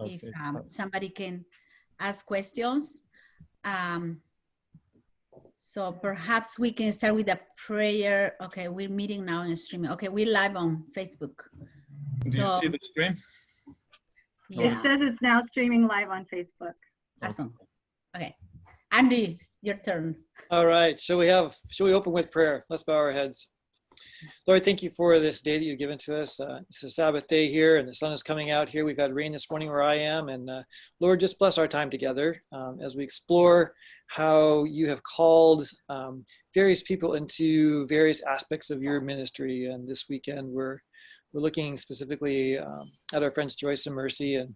if somebody can ask questions. So perhaps we can start with a prayer. Okay, we're meeting now and streaming. Okay, we're live on Facebook. Do you see the stream? Yeah. It says it's now streaming live on Facebook. Awesome. Okay. Andy, your turn. All right. Shall we open with prayer? Let's bow our heads. Lord, thank you for this day that you've given to us. It's a Sabbath day here, and the sun is coming out here. We've had rain this morning where I am. And Lord, just bless our time together as we explore how you have called various people into various aspects of your ministry. And this weekend, we're looking specifically at our friends Joyce and Mercy. And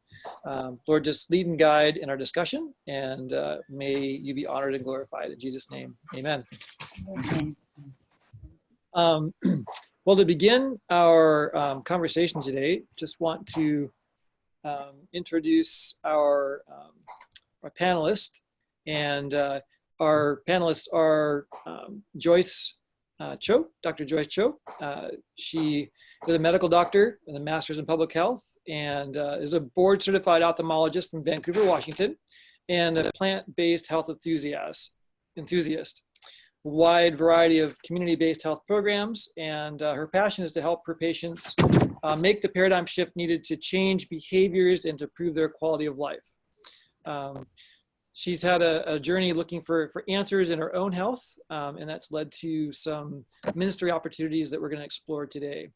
Lord, just lead and guide in our discussion. And may you be honored and glorified. In Jesus' name, amen. Okay. Well, to begin our conversation today, just want to introduce our panelists. And our panelists are Joyce Choe, Dr. Joyce Choe. She is a medical doctor with a master's in public health and is a board certified ophthalmologist from Vancouver, Washington, and a plant-based health enthusiast. Wide variety of community-based health programs, and her passion is to help her patients make the paradigm shift needed to change behaviors and to improve their quality of life. She's had a journey looking for answers in her own health, and that's led to some ministry opportunities that we're going to explore today.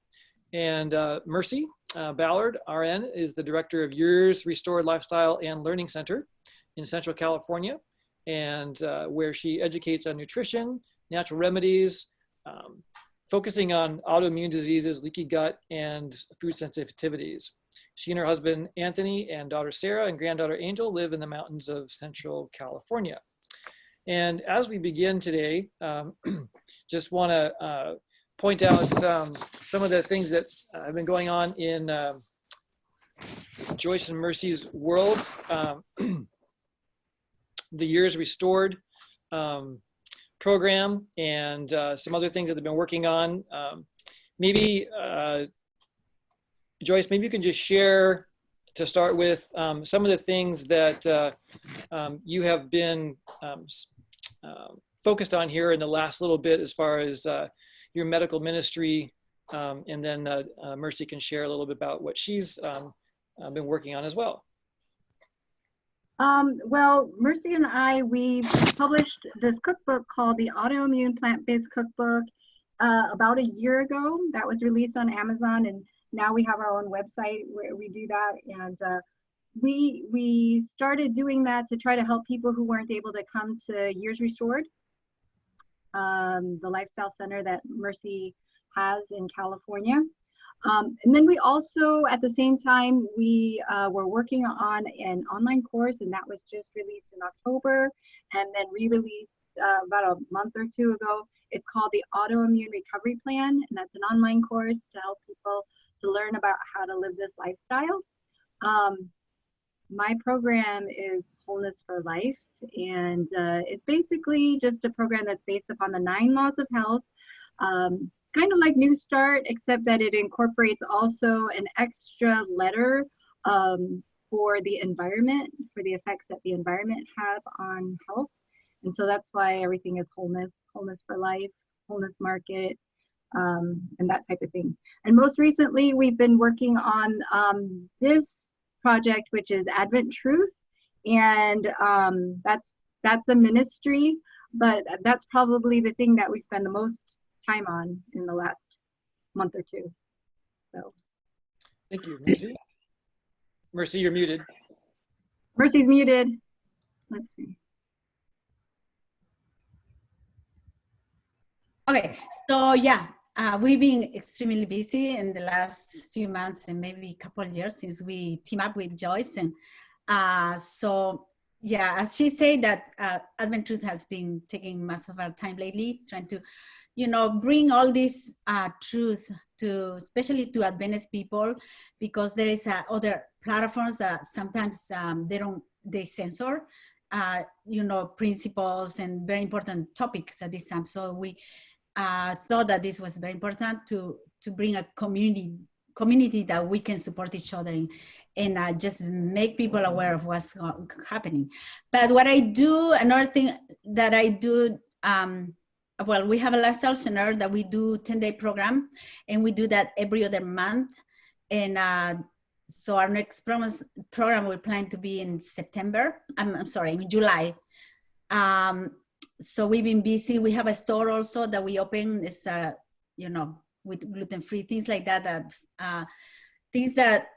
And Mercy Ballard, RN, is the director of Years Restored Lifestyle and Learning Center in Central California, and where she educates on nutrition, natural remedies, focusing on autoimmune diseases, leaky gut, and food sensitivities. She and her husband, Anthony, and daughter Sarah and granddaughter Angel live in the mountains of Central California. And as we begin today, just want to point out some of the things that have been going on in Joyce and Mercy's world. The Years Restored program and some other things that they've been working on. Maybe, Joyce, maybe you can just share, to start with, some of the things that you have been focused on here in the last little bit as far as your medical ministry, and then Mercy can share a little bit about what she's been working on as well. Well, Mercy and I, we published this cookbook called the Autoimmune Plant-Based Cookbook about a year ago. That was released on Amazon, and now we have our own website where we do that. And we started doing that to try to help people who weren't able to come to Years Restored, the lifestyle center that Mercy has in California. And then we also, at the same time, we were working on an online course, and that was just released in October and then re-released about a month or two ago. It's called the Autoimmune Recovery Plan, and that's an online course to help people to learn about how to live this lifestyle. My program is Wholeness for Life, and it's basically just a program that's based upon the 9 laws of health. Kind of like New Start, except that it incorporates also an extra letter for the environment, for the effects that the environment have on health. And so that's why everything is wholeness, wholeness for life, wholeness market, and that type of thing. And most recently, we've been working on this project, which is Advent Truth. And that's a ministry, but that's probably the thing that we spend the most time on in the last month or two. So thank you, Mercy. Mercy, you're muted. Mercy's muted. Let's see. Okay, so yeah, we've been extremely busy in the last few months and maybe a couple of years since we team up with Joyce. And so yeah, as she said, that Advent Truth has been taking most of our time lately, trying to bring all this truth to, especially to Adventist people, because there is other platforms that sometimes they censor, principles and very important topics at this time. So we thought that this was very important to bring a community community that we can support each other in, and just make people aware of what's happening. But what I do, another thing that I do, well, we have a lifestyle center that we do 10-day program, and we do that every other month. And so our next program we plan to be in September. I'm sorry, in July. So we've been busy. We have a store also that we open. It's you know, with gluten-free, things like that. Things that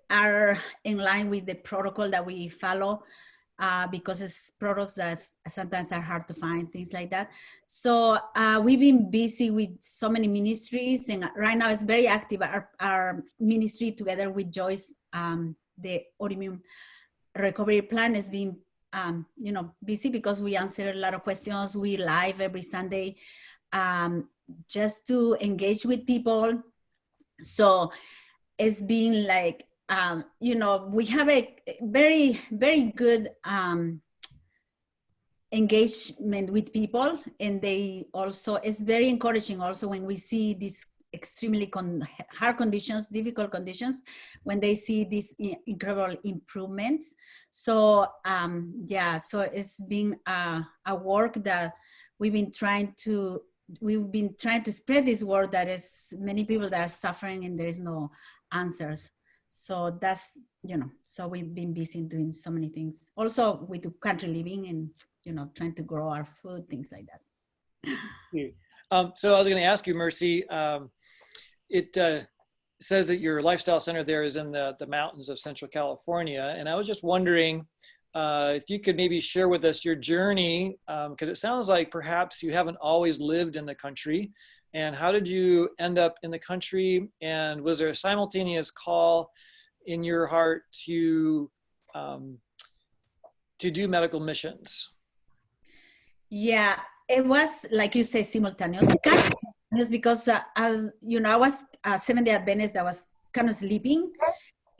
are in line with the protocol that we follow, because it's products that sometimes are hard to find, things like that. So we've been busy with so many ministries, and right now it's very active. Our ministry together with Joyce, the autoimmune recovery plan, has been you know, busy because we answer a lot of questions. We live every Sunday just to engage with people. So it's been like, you know, we have a very, very good engagement with people, and they also, it's very encouraging also when we see these extremely hard conditions, difficult conditions, when they see these incredible improvements. So yeah, so it's been a work that we've been trying to spread this word that is many people that are suffering and there is no answers. So that's, you know, so we've been busy doing so many things. Also we do country living and, you know, trying to grow our food, things like that. So I was going to ask you, Mercy, it says that your lifestyle center there is in the mountains of Central California. And I was just wondering if you could maybe share with us your journey, because it sounds like perhaps you haven't always lived in the country. And how did you end up in the country? And was there a simultaneous call in your heart to do medical missions? Yeah, it was, like you say, simultaneous. Because as you know, I was a Seventh-day Adventist that was kind of sleeping,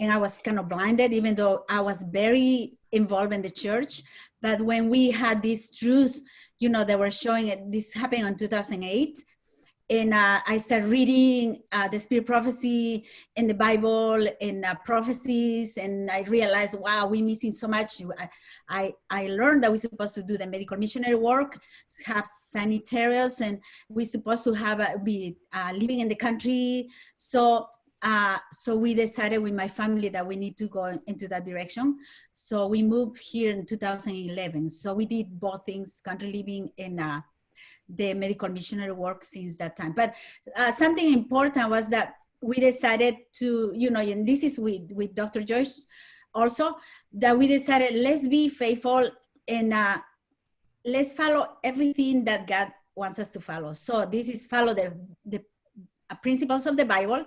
and I was kind of blinded, even though I was very involved in the church. But when we had this truth, you know, they were showing it, this happened in 2008. And I started reading the spirit prophecy in the Bible and prophecies, and I realized, wow, we're missing so much. I learned that we're supposed to do the medical missionary work, have sanitarians, and we're supposed to be living in the country. So we decided with my family that we need to go into that direction. So we moved here in 2011. So we did both things, country living and the medical missionary work since that time. But something important was that we decided to, you know, and this is with Dr. Joyce also, that we decided, let's be faithful and let's follow everything that God wants us to follow. So this is follow the principles of the Bible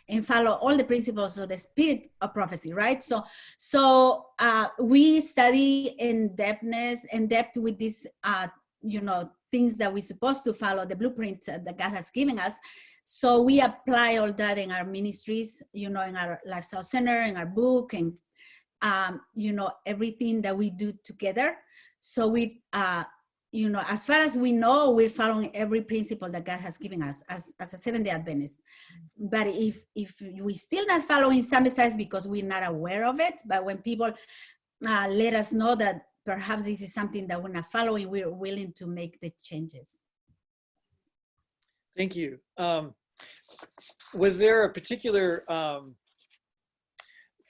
and follow all the principles of the spirit of prophecy, right? So we study in depth with this, you know, things that we're supposed to follow, the blueprint that God has given us. So we apply all that in our ministries, you know, in our lifestyle center, in our book, and, you know, everything that we do together. So we, you know, as far as we know, we're following every principle that God has given us as a Seventh-day Adventist. But if we still not following some styles because we're not aware of it, but when people let us know that perhaps this is something that we're not following, we're willing to make the changes. Thank you. Was there a particular, for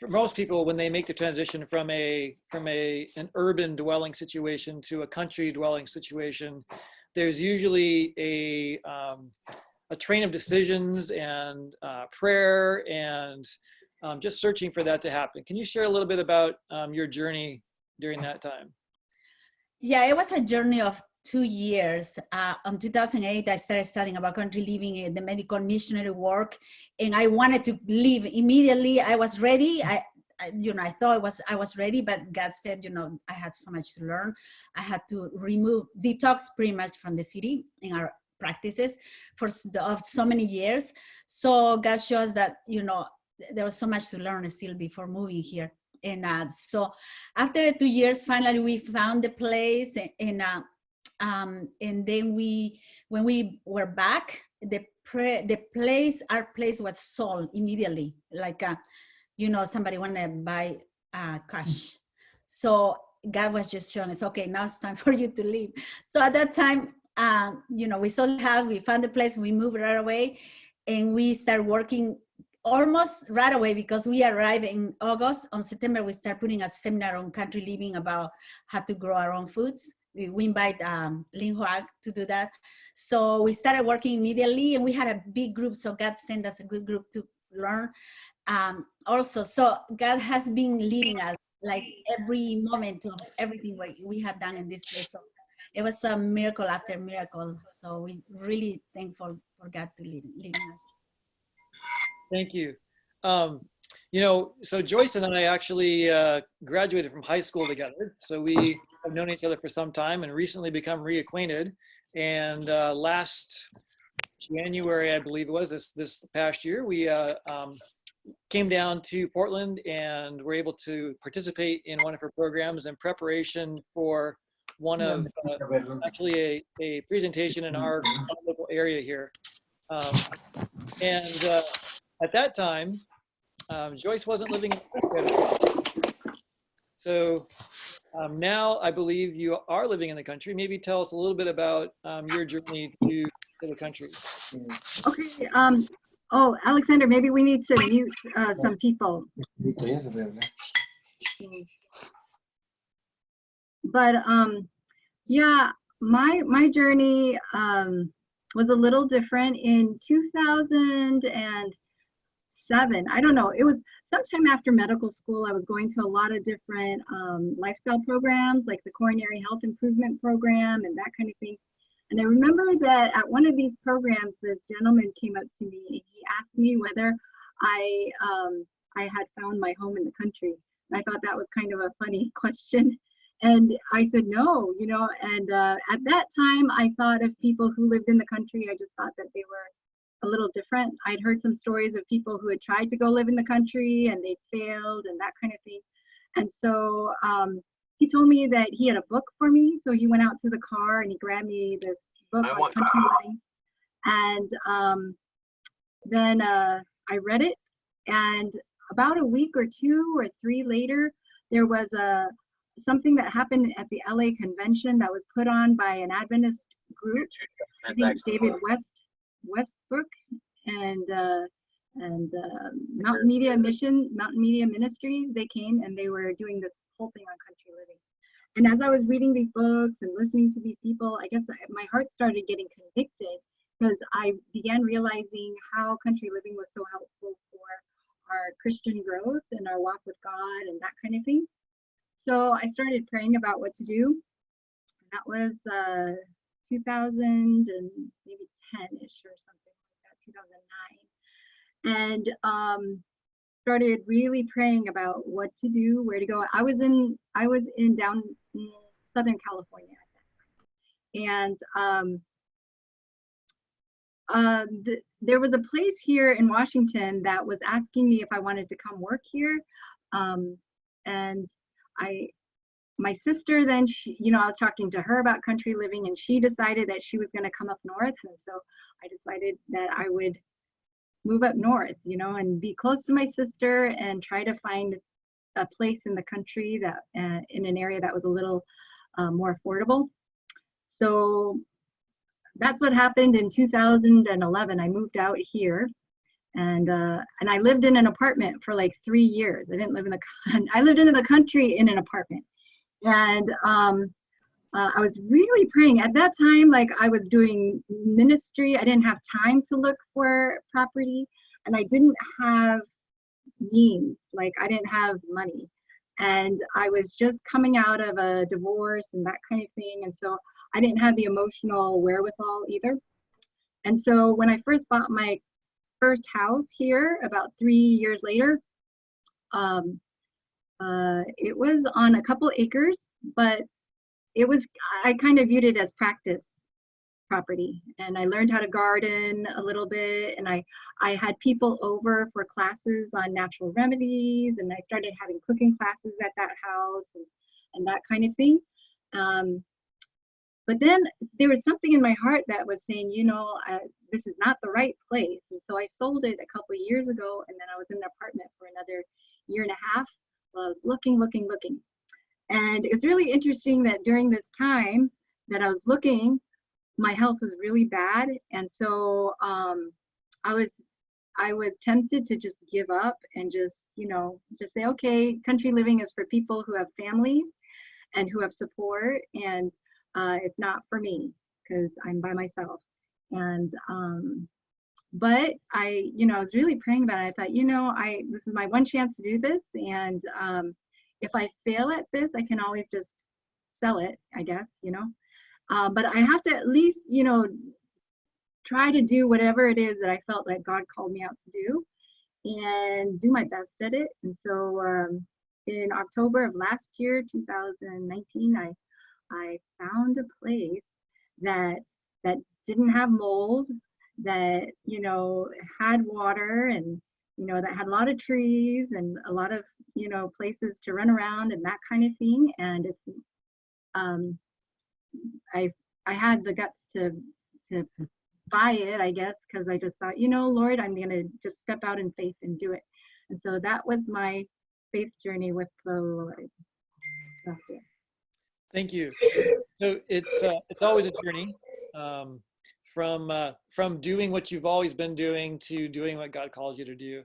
most people, when they make the transition from an urban dwelling situation to a country dwelling situation, there's usually a train of decisions and prayer and just searching for that to happen. Can you share a little bit about your journey during that time? Yeah, it was a journey of 2 years. In 2008, I started studying about country living and the medical missionary work, and I wanted to leave immediately. I was ready. You know, I thought I was ready, but God said, you know, I had so much to learn. I had to detox pretty much from the city in our practices for so many years. So God shows that, you know, there was so much to learn still before moving here. And so after 2 years, finally we found the place, and then when we were back, the our place was sold immediately. Like, somebody want to buy cash. So God was just showing us, okay, now it's time for you to leave. So at that time, we sold the house, we found the place, we moved right away, and we started working almost right away because we arrived in August. On September, we start putting a seminar on country living about how to grow our own foods. We invite Lin Huag to do that. So we started working immediately, and we had a big group. So God sent us a good group to learn. Also, so God has been leading us like every moment of everything we have done in this place. So it was a miracle after miracle. So we really thankful for God to leading us. Thank you. So Joyce and I actually graduated from high school together. So we have known each other for some time and recently become reacquainted. And last January, I believe it was, this past year, we came down to Portland and were able to participate in one of her programs in preparation for one of actually a presentation in our local area here. At that time, Joyce wasn't living in the country. So now I believe you are living in the country. Maybe tell us a little bit about your journey to the country. Okay. Oh, Alexander, maybe we need to mute some people. But yeah, my journey was a little different in 2007. I don't know. It was sometime after medical school. I was going to a lot of different lifestyle programs, like the coronary health improvement program and that kind of thing. And I remember that at one of these programs, this gentleman came up to me and he asked me whether I had found my home in the country. And I thought that was kind of a funny question. And I said, no, and at that time, I thought of people who lived in the country. I just thought that they were a little different. I'd heard some stories of people who had tried to go live in the country and they failed and that kind of thing. And so he told me that he had a book for me. So he went out to the car and he grabbed me this book on country living. And then I read it. And about a week or 2 or 3 later, there was something that happened at the LA convention that was put on by an Adventist group. I think David Westbrook and Mountain Media Ministries. They came and they were doing this whole thing on country living. And as I was reading these books and listening to these people, I guess my heart started getting convicted because I began realizing how country living was so helpful for our Christian growth and our walk with God and that kind of thing. So I started praying about what to do. That was 2010-ish or something like that, 2009. And started really praying about what to do, where to go. I was in down in Southern California at that time. And there was a place here in Washington that was asking me if I wanted to come work here. And my sister then, I was talking to her about country living and she decided that she was going to come up north. And so I decided that I would move up north, and be close to my sister and try to find a place in the country that in an area that was a little more affordable. So that's what happened in 2011. I moved out here. And I lived in an apartment for like 3 years. I didn't live I lived in the country in an apartment. And I was really praying at that time. Like I was doing ministry. I didn't have time to look for property and I didn't have means. Like I didn't have money and I was just coming out of a divorce and that kind of thing. And so I didn't have the emotional wherewithal either. And so when I first bought my first house here about 3 years later, it was on a couple acres, but I kind of viewed it as practice property. And I learned how to garden a little bit, and I had people over for classes on natural remedies, and I started having cooking classes at that house and that kind of thing. But then there was something in my heart that was saying, you know, this is not the right place. And so I sold it a couple of years ago, and then I was in an apartment for another year and a half while I was looking. And it's really interesting that during this time that I was looking, my health was really bad. And so I was tempted to just give up and just, you know, just say, okay, country living is for people who have families and who have support, and it's not for me because I'm by myself. And but I, you know, I was really praying about it. I thought, you know, this is my one chance to do this, and if I fail at this, I can always just sell it, I guess, you know. But I have to at least, you know, try to do whatever it is that I felt like God called me out to do, and do my best at it. And so in October of last year, 2019, I found a place that didn't have mold, that, you know, had water, and, you know, that had a lot of trees and a lot of, you know, places to run around and that kind of thing. And it's I had the guts to buy it, I guess, because I just thought, you know, Lord, I'm gonna just step out in faith and do it. And so that was my faith journey with the Lord. That's it. Thank you. So it's always a journey, from doing what you've always been doing to doing what God calls you to do,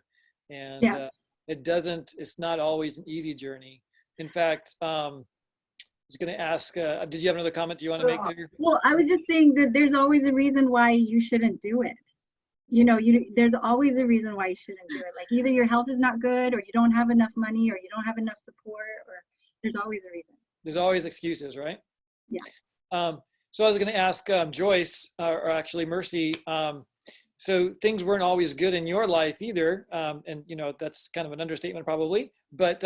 and Yeah. it's not always an easy journey. In fact, I was going to ask, did you have another comment you want to make there? Well, I was just saying that there's always a reason why you shouldn't do it. You know, there's always a reason why you shouldn't do it. Like either your health is not good, or you don't have enough money, or you don't have enough support, or there's always a reason. There's always excuses, right? Yeah. So I was going to ask Joyce, or actually Mercy, so things weren't always good in your life either. And, you know, that's kind of an understatement probably. But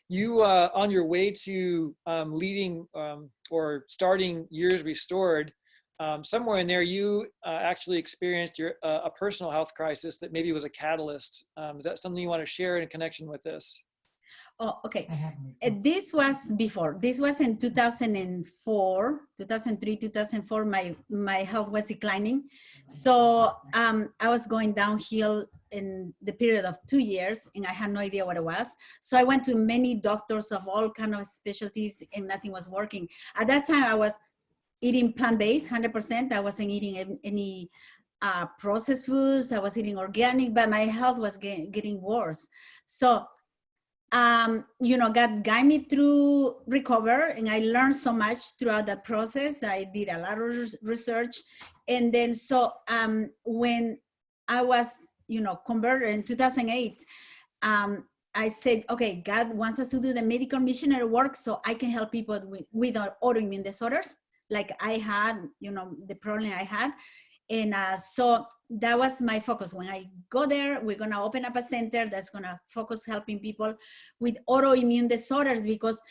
you, on your way to leading or starting Years Restored, somewhere in there, you actually experienced a personal health crisis that maybe was a catalyst. Is that something you want to share in connection with this? Oh, okay. This was before. This was in 2004, 2003, 2004. My health was declining. So I was going downhill in the period of 2 years, and I had no idea what it was. So I went to many doctors of all kind of specialties, and nothing was working. At that time, I was eating plant-based, 100%. I wasn't eating any processed foods. I was eating organic, but my health was getting worse. So you know, God guided me through recover, and I learned so much throughout that process. I did a lot of research, and then so when I was, you know, converted in 2008, I said, okay, God wants us to do the medical missionary work so I can help people with autoimmune disorders, like I had, you know, the problem I had. And so that was my focus. When I go there, we're going to open up a center that's going to focus helping people with autoimmune disorders, because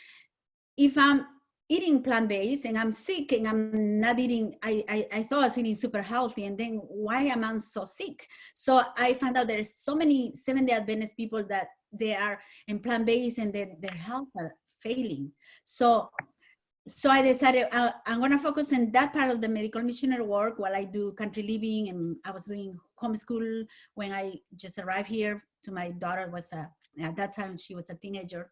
if I'm eating plant-based and I'm sick and I'm not eating, I thought I was eating super healthy, and then why am I so sick? So I found out there's so many Seventh-day Adventist people that they are in plant-based and their health are failing. So I decided I'm going to focus on that part of the medical missionary work while I do country living. And I was doing homeschool when I just arrived here. To my daughter was at that time she was a teenager.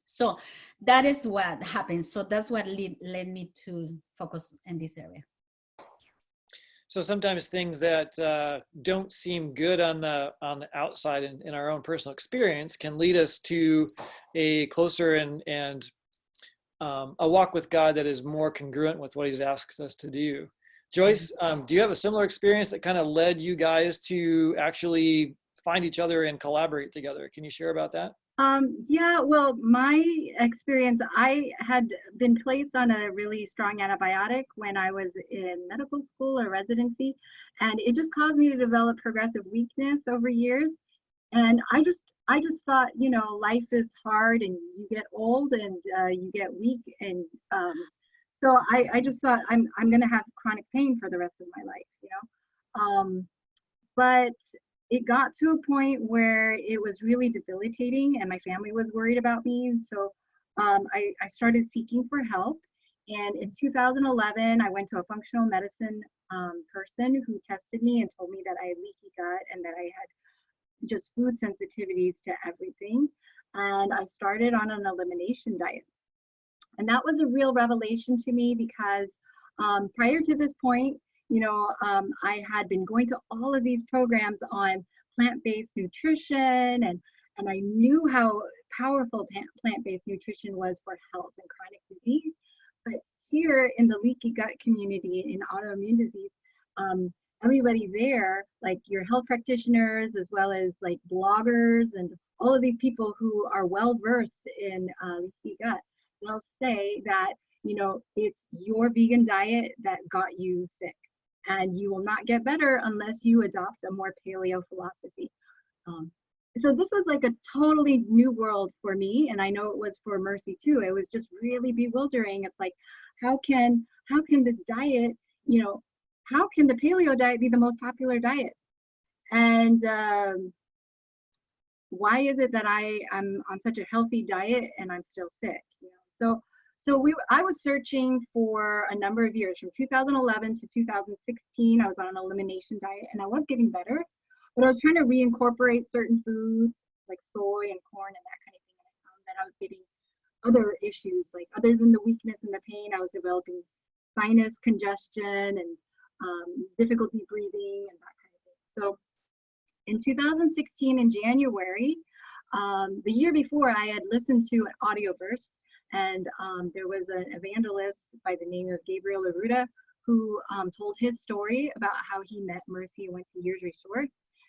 So that is what happened. So that's what led me to focus in this area. So sometimes things that don't seem good on the outside in our own personal experience can lead us to a closer and a walk with God that is more congruent with what He's asked us to do. Joyce, do you have a similar experience that kind of led you guys to actually find each other and collaborate together? Can you share about that? Yeah, well, my experience, I had been placed on a really strong antibiotic when I was in medical school or residency, and it just caused me to develop progressive weakness over years. And I just thought, you know, life is hard and you get old and you get weak. And so I just thought I'm going to have chronic pain for the rest of my life, you know. But it got to a point where it was really debilitating and my family was worried about me. And so I started seeking for help. And in 2011, I went to a functional medicine person who tested me and told me that I had leaky gut and that I had just food sensitivities to everything. And I started on an elimination diet. And that was a real revelation to me because prior to this point, I had been going to all of these programs on plant-based nutrition, and I knew how powerful plant-based nutrition was for health and chronic disease. But here in the leaky gut community in autoimmune disease, everybody there, like your health practitioners, as well as like bloggers and all of these people who are well versed in leaky gut, they'll say that, it's your vegan diet that got you sick, and you will not get better unless you adopt a more paleo philosophy. So this was like a totally new world for me, and I know it was for Mercy too. It was just really bewildering. It's like, how can this diet, how can the paleo diet be the most popular diet? And why is it that I'm on such a healthy diet and I'm still sick? I was searching for a number of years, from 2011 to 2016. I was on an elimination diet, and I was getting better, but I was trying to reincorporate certain foods like soy and corn and that kind of thing. And I found that I was getting other issues, like other than the weakness and the pain, I was developing sinus congestion and difficulty breathing and that kind of thing. So in 2016, in January, the year before, I had listened to an audioverse, and there was an evangelist by the name of Gabriel Aruda who told his story about how he met Mercy and went to Years Restored.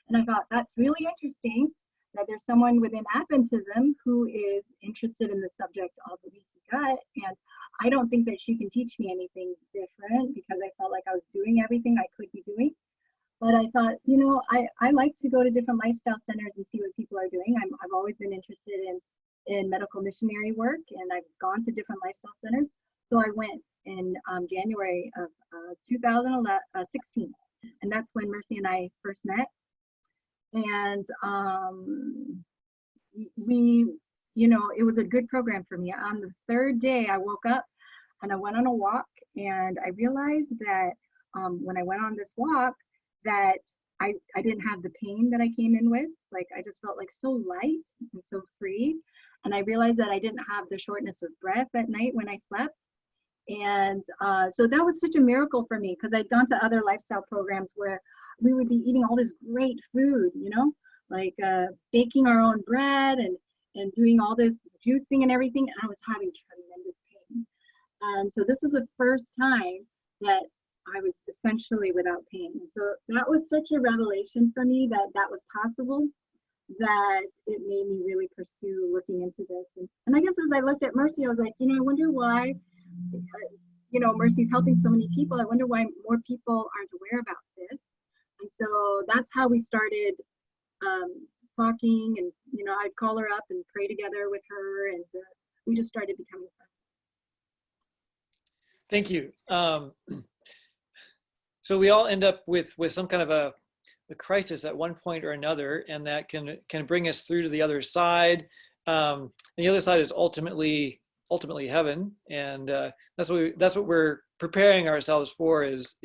And I thought, that's really interesting that there's someone within Adventism who is interested in the subject of the leaky gut. And I don't think that she can teach me anything different, because I felt like I was doing everything I could be doing. But I thought, I like to go to different lifestyle centers and see what people are doing. I've always been interested in medical missionary work, and I've gone to different lifestyle centers. So I went in January of 2016, and that's when Mercy and I first met. And it was a good program for me. On the third day, I woke up and I went on a walk, and I realized that when I went on this walk, that I didn't have the pain that I came in with. Like, I just felt like so light and so free. And I realized that I didn't have the shortness of breath at night when I slept. And so that was such a miracle for me, because I'd gone to other lifestyle programs where we would be eating all this great food, like baking our own bread and doing all this juicing and everything. And I was having tremendous pain. And so this was the first time that I was essentially without pain. And so that was such a revelation for me that that was possible, that it made me really pursue looking into this. And I guess as I looked at Mercy, I was like, I wonder why, Mercy's helping so many people. I wonder why more people aren't aware about this. And so that's how we started talking, and, I'd call her up and pray together with her, and we just started becoming friends. Thank you. So we all end up with some kind of a crisis at one point or another, and that can bring us through to the other side. And the other side is ultimately heaven, and that's what we're preparing ourselves for is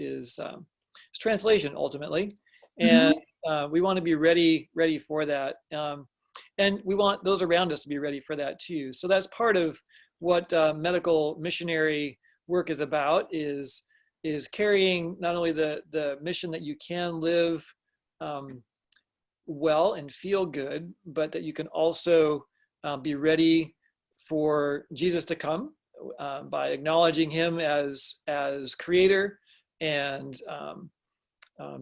translation ultimately, and we want to be ready for that, and we want those around us to be ready for that too. So that's part of what medical missionary work is about, is carrying not only the mission that you can live well and feel good, but that you can also be ready for Jesus to come by acknowledging him as creator, and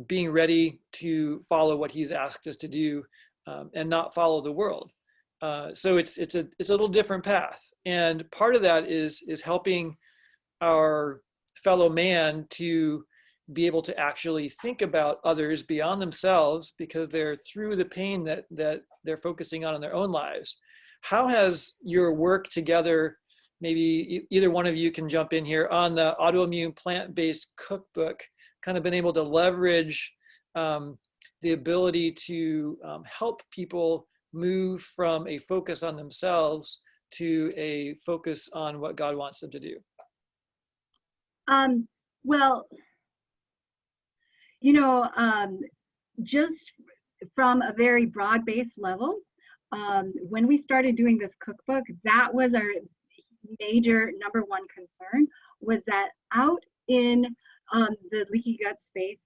being ready to follow what he's asked us to do, and not follow the world. So it's a little different path, and part of that is helping our fellow man to be able to actually think about others beyond themselves, because they're through the pain that they're focusing on in their own lives. How has your work together, maybe either one of you can jump in here, on the autoimmune plant-based cookbook, kind of been able to leverage the ability to help people move from a focus on themselves to a focus on what God wants them to do? Well, just from a very broad-based level, when we started doing this cookbook, that was our major number one concern, was that out in the leaky gut space,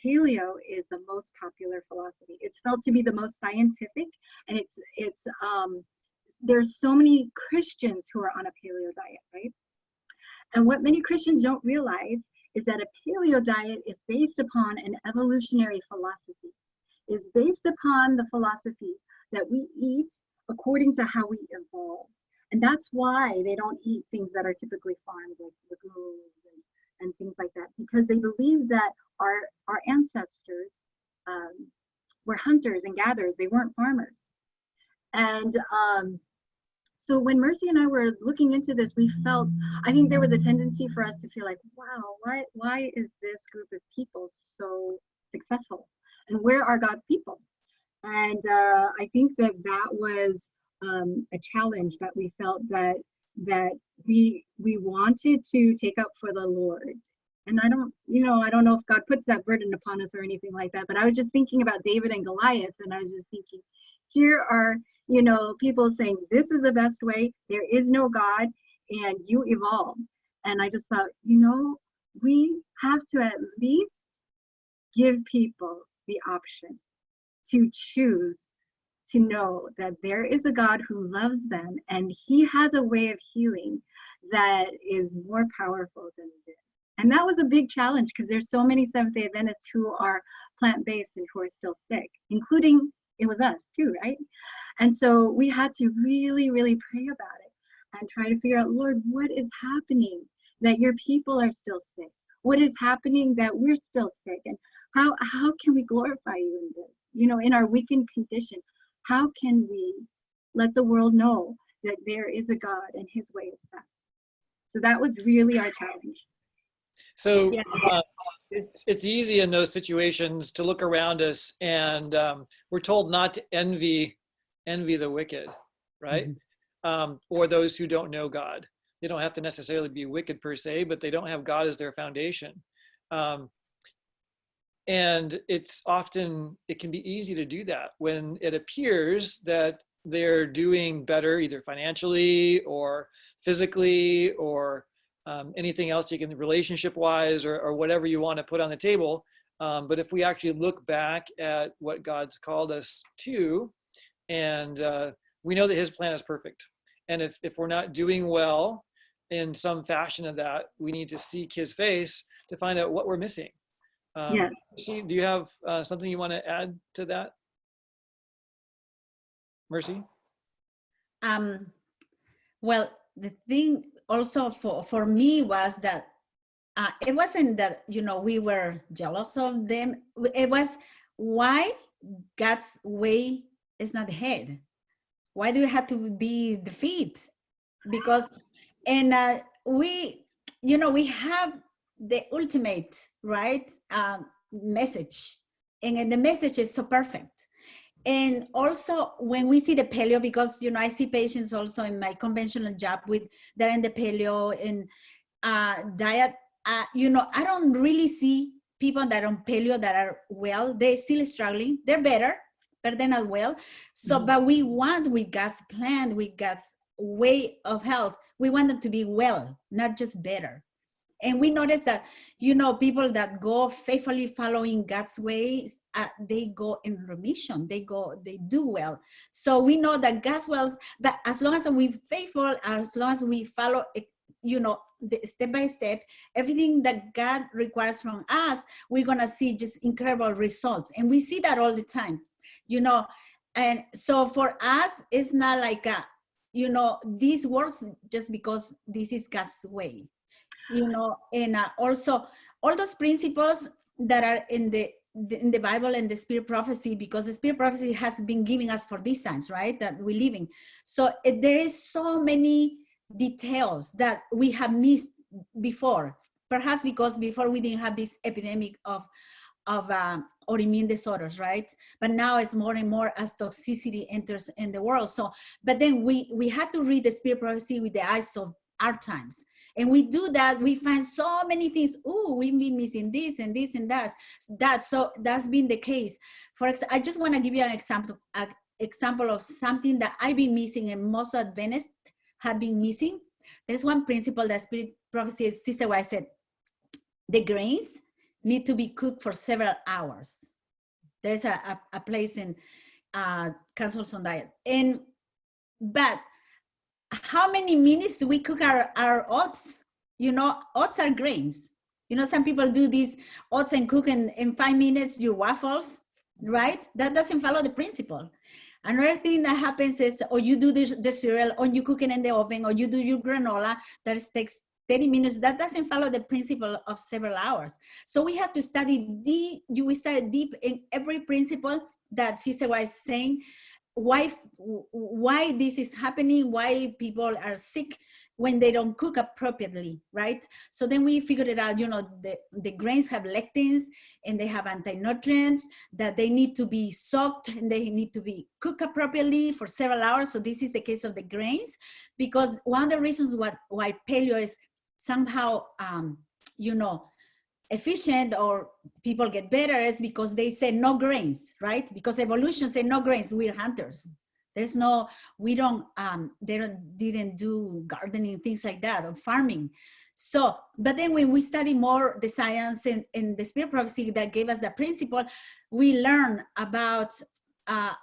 paleo is the most popular philosophy. It's felt to be the most scientific, and there's so many Christians who are on a paleo diet, right? And what many Christians don't realize is that a paleo diet is based upon an evolutionary philosophy. It's based upon the philosophy that we eat according to how we evolved. And that's why they don't eat things that are typically farmed, like legumes and things like that, because they believe that our ancestors were hunters and gatherers. They weren't farmers. And so when Mercy and I were looking into this, we felt, I think there was a tendency for us to feel like, wow, why is this group of people so successful? And where are God's people? And I think that was a challenge that we felt that we wanted to take up for the Lord. And I don't know if God puts that burden upon us or anything like that, but I was just thinking about David and Goliath, and I was just thinking, here are, people saying this is the best way, there is no God, and you evolved. And I just thought, we have to at least give people the option to choose to know that there is a God who loves them, and he has a way of healing that is more powerful than this. And that was a big challenge, because there's so many Seventh-day Adventists who are plant-based and who are still sick, including it was us too, right? And so we had to really, really pray about it and try to figure out, Lord, what is happening that your people are still sick? What is happening that we're still sick? And how can we glorify you in this? In our weakened condition, how can we let the world know that there is a God and his way is best? So that was really our challenge. So it's easy in those situations to look around us, and we're told not to envy the wicked, right? Mm-hmm. Or those who don't know God. They don't have to necessarily be wicked per se, but they don't have God as their foundation. And it can be easy to do that when it appears that they're doing better, either financially or physically or anything else you can, relationship wise or whatever you want to put on the table. But if we actually look back at what God's called us to, and we know that his plan is perfect. And if we're not doing well in some fashion of that, we need to seek his face to find out what we're missing. Yeah. Do you have something you want to add to that, Mercy? Well, the thing also for me was that it wasn't that, we were jealous of them. It was why God's way is not the head. Why do you have to be the feet? Because, and we have the ultimate, right, message. And the message is so perfect. And also when we see the paleo, because, I see patients also in my conventional job they're in the paleo and diet, I don't really see people that are on paleo that are well. They're still struggling. They're better, but they're not well. So, but we want, with God's plan, with God's way of health, we want them to be well, not just better. And we notice that, people that go faithfully following God's ways, they go in remission. They do well. So we know that God's wills, but as long as we're faithful, as long as we follow, the step by step, everything that God requires from us, we're going to see just incredible results. And we see that all the time, And so for us, it's not like, this works just because this is God's way. And also all those principles that are in the Bible and the spirit prophecy, because the spirit prophecy has been giving us for these times, right, that we're living. So there is so many details that we have missed before, perhaps because before we didn't have this epidemic of autoimmune disorders, right? But now it's more and more as toxicity enters in the world. So, but then we had to read the spirit prophecy with the eyes of hard times. And we do that, we find so many things. Oh, we've been missing this and this and that. So that's been the case. For example, I just want to give you an example of something that I've been missing and most Adventists have been missing. There's one principle that Spirit Prophecy Sister Joyce said, the grains need to be cooked for several hours. There's a place in Councils on Diet. But how many minutes do we cook our oats? You know, oats are grains. You know, some people do these oats and cook in 5 minutes your waffles, right? That doesn't follow the principle. Another thing that happens is, or you do the cereal, or you cook it in the oven, or you do your granola, that takes 30 minutes. That doesn't follow the principle of several hours. So we have to study deep, we study deep in every principle that Sister was saying, why this is happening, why people are sick when they don't cook appropriately, right? So then we figured it out, you know, the grains have lectins and they have anti-nutrients, that they need to be soaked and they need to be cooked appropriately for several hours. So this is the case of the grains, because one of the reasons why paleo is somehow, you know, efficient or people get better is because they say no grains, right? Because evolution said no grains, we're hunters. There's no, we don't, didn't do gardening, things like that, or farming. So, but then when we study more the science and the Spirit Prophecy that gave us the principle, we learn about,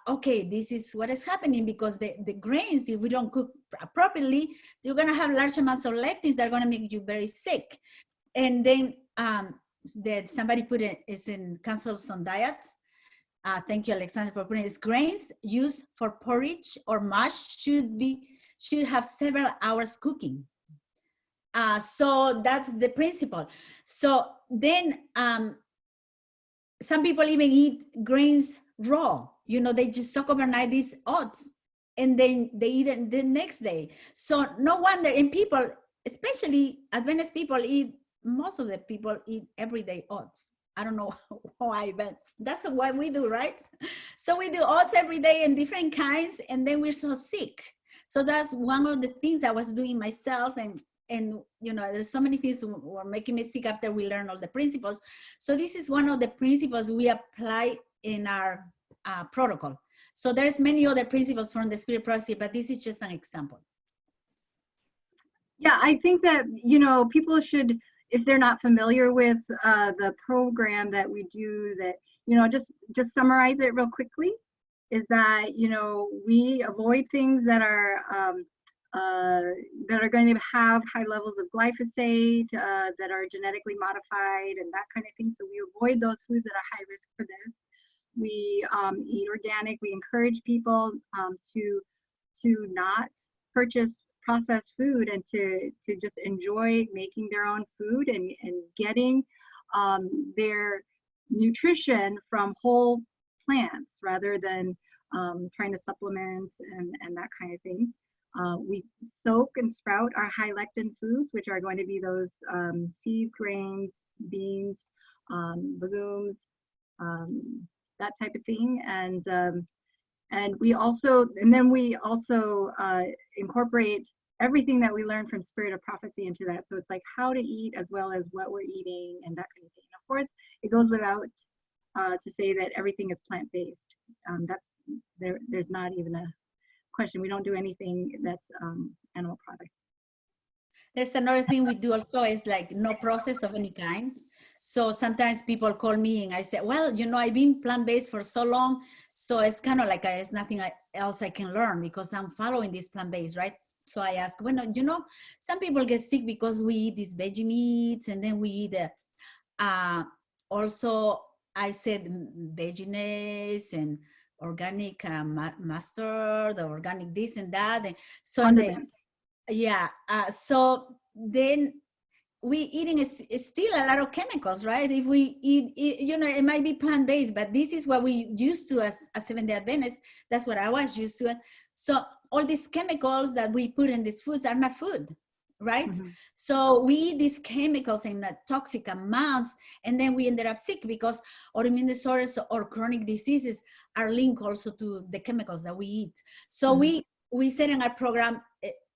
okay, this is what is happening, because the grains, if we don't cook properly, you're gonna have large amounts of lectins that are gonna make you very sick. And then that somebody put it is in Councils on Diet. Thank you, Alexander, for putting it. Grains used for porridge or mash should have several hours cooking. So that's the principle. So then some people even eat grains raw. You know, they just soak overnight these oats and then they eat it the next day. So no wonder, and people, especially Adventist people, most of the people eat everyday oats. I don't know why, but that's what we do, right? So we do oats every day in different kinds, and then we're so sick. So that's one of the things I was doing myself, and you know, there's so many things were making me sick after we learned all the principles. So this is one of the principles we apply in our protocol. So there's many other principles from the Spirit Prophecy, but this is just an example. Yeah, I think that, you know, people should, if they're not familiar with the program that we do, that, you know, just summarize it real quickly, is that, you know, we avoid things that are going to have high levels of glyphosate, that are genetically modified and that kind of thing. So we avoid those foods that are high risk for this. We eat organic. We encourage people to not purchase processed food and to just enjoy making their own food and getting their nutrition from whole plants rather than trying to supplement and that kind of thing. We soak and sprout our high lectin foods, which are going to be those seeds, grains, beans, legumes, that type of thing. And we also incorporate everything that we learn from Spirit of Prophecy into that. So it's like how to eat as well as what we're eating and that kind of thing. And of course, it goes without to say that everything is plant-based. There's not even a question. We don't do anything that's animal product. There's another thing we do also is like no process of any kind. So sometimes people call me and I say, well, you know, I've been plant-based for so long. So it's kind of like it's nothing else I can learn because I'm following this plant-based, right? So I ask, well, you know, some people get sick because we eat these veggie meats and then we eat also, I said veggies and organic mustard, organic this and that. And so yeah, so then we eating is still a lot of chemicals, right? If we eat, you know, it might be plant-based, but this is what we used to as Seventh-day Adventists. That's what I was used to. So all these chemicals that we put in these foods are not food, right? Mm-hmm. So we eat these chemicals in toxic amounts, and then we ended up sick because autoimmune disorders or chronic diseases are linked also to the chemicals that we eat. So mm-hmm. we said in our program,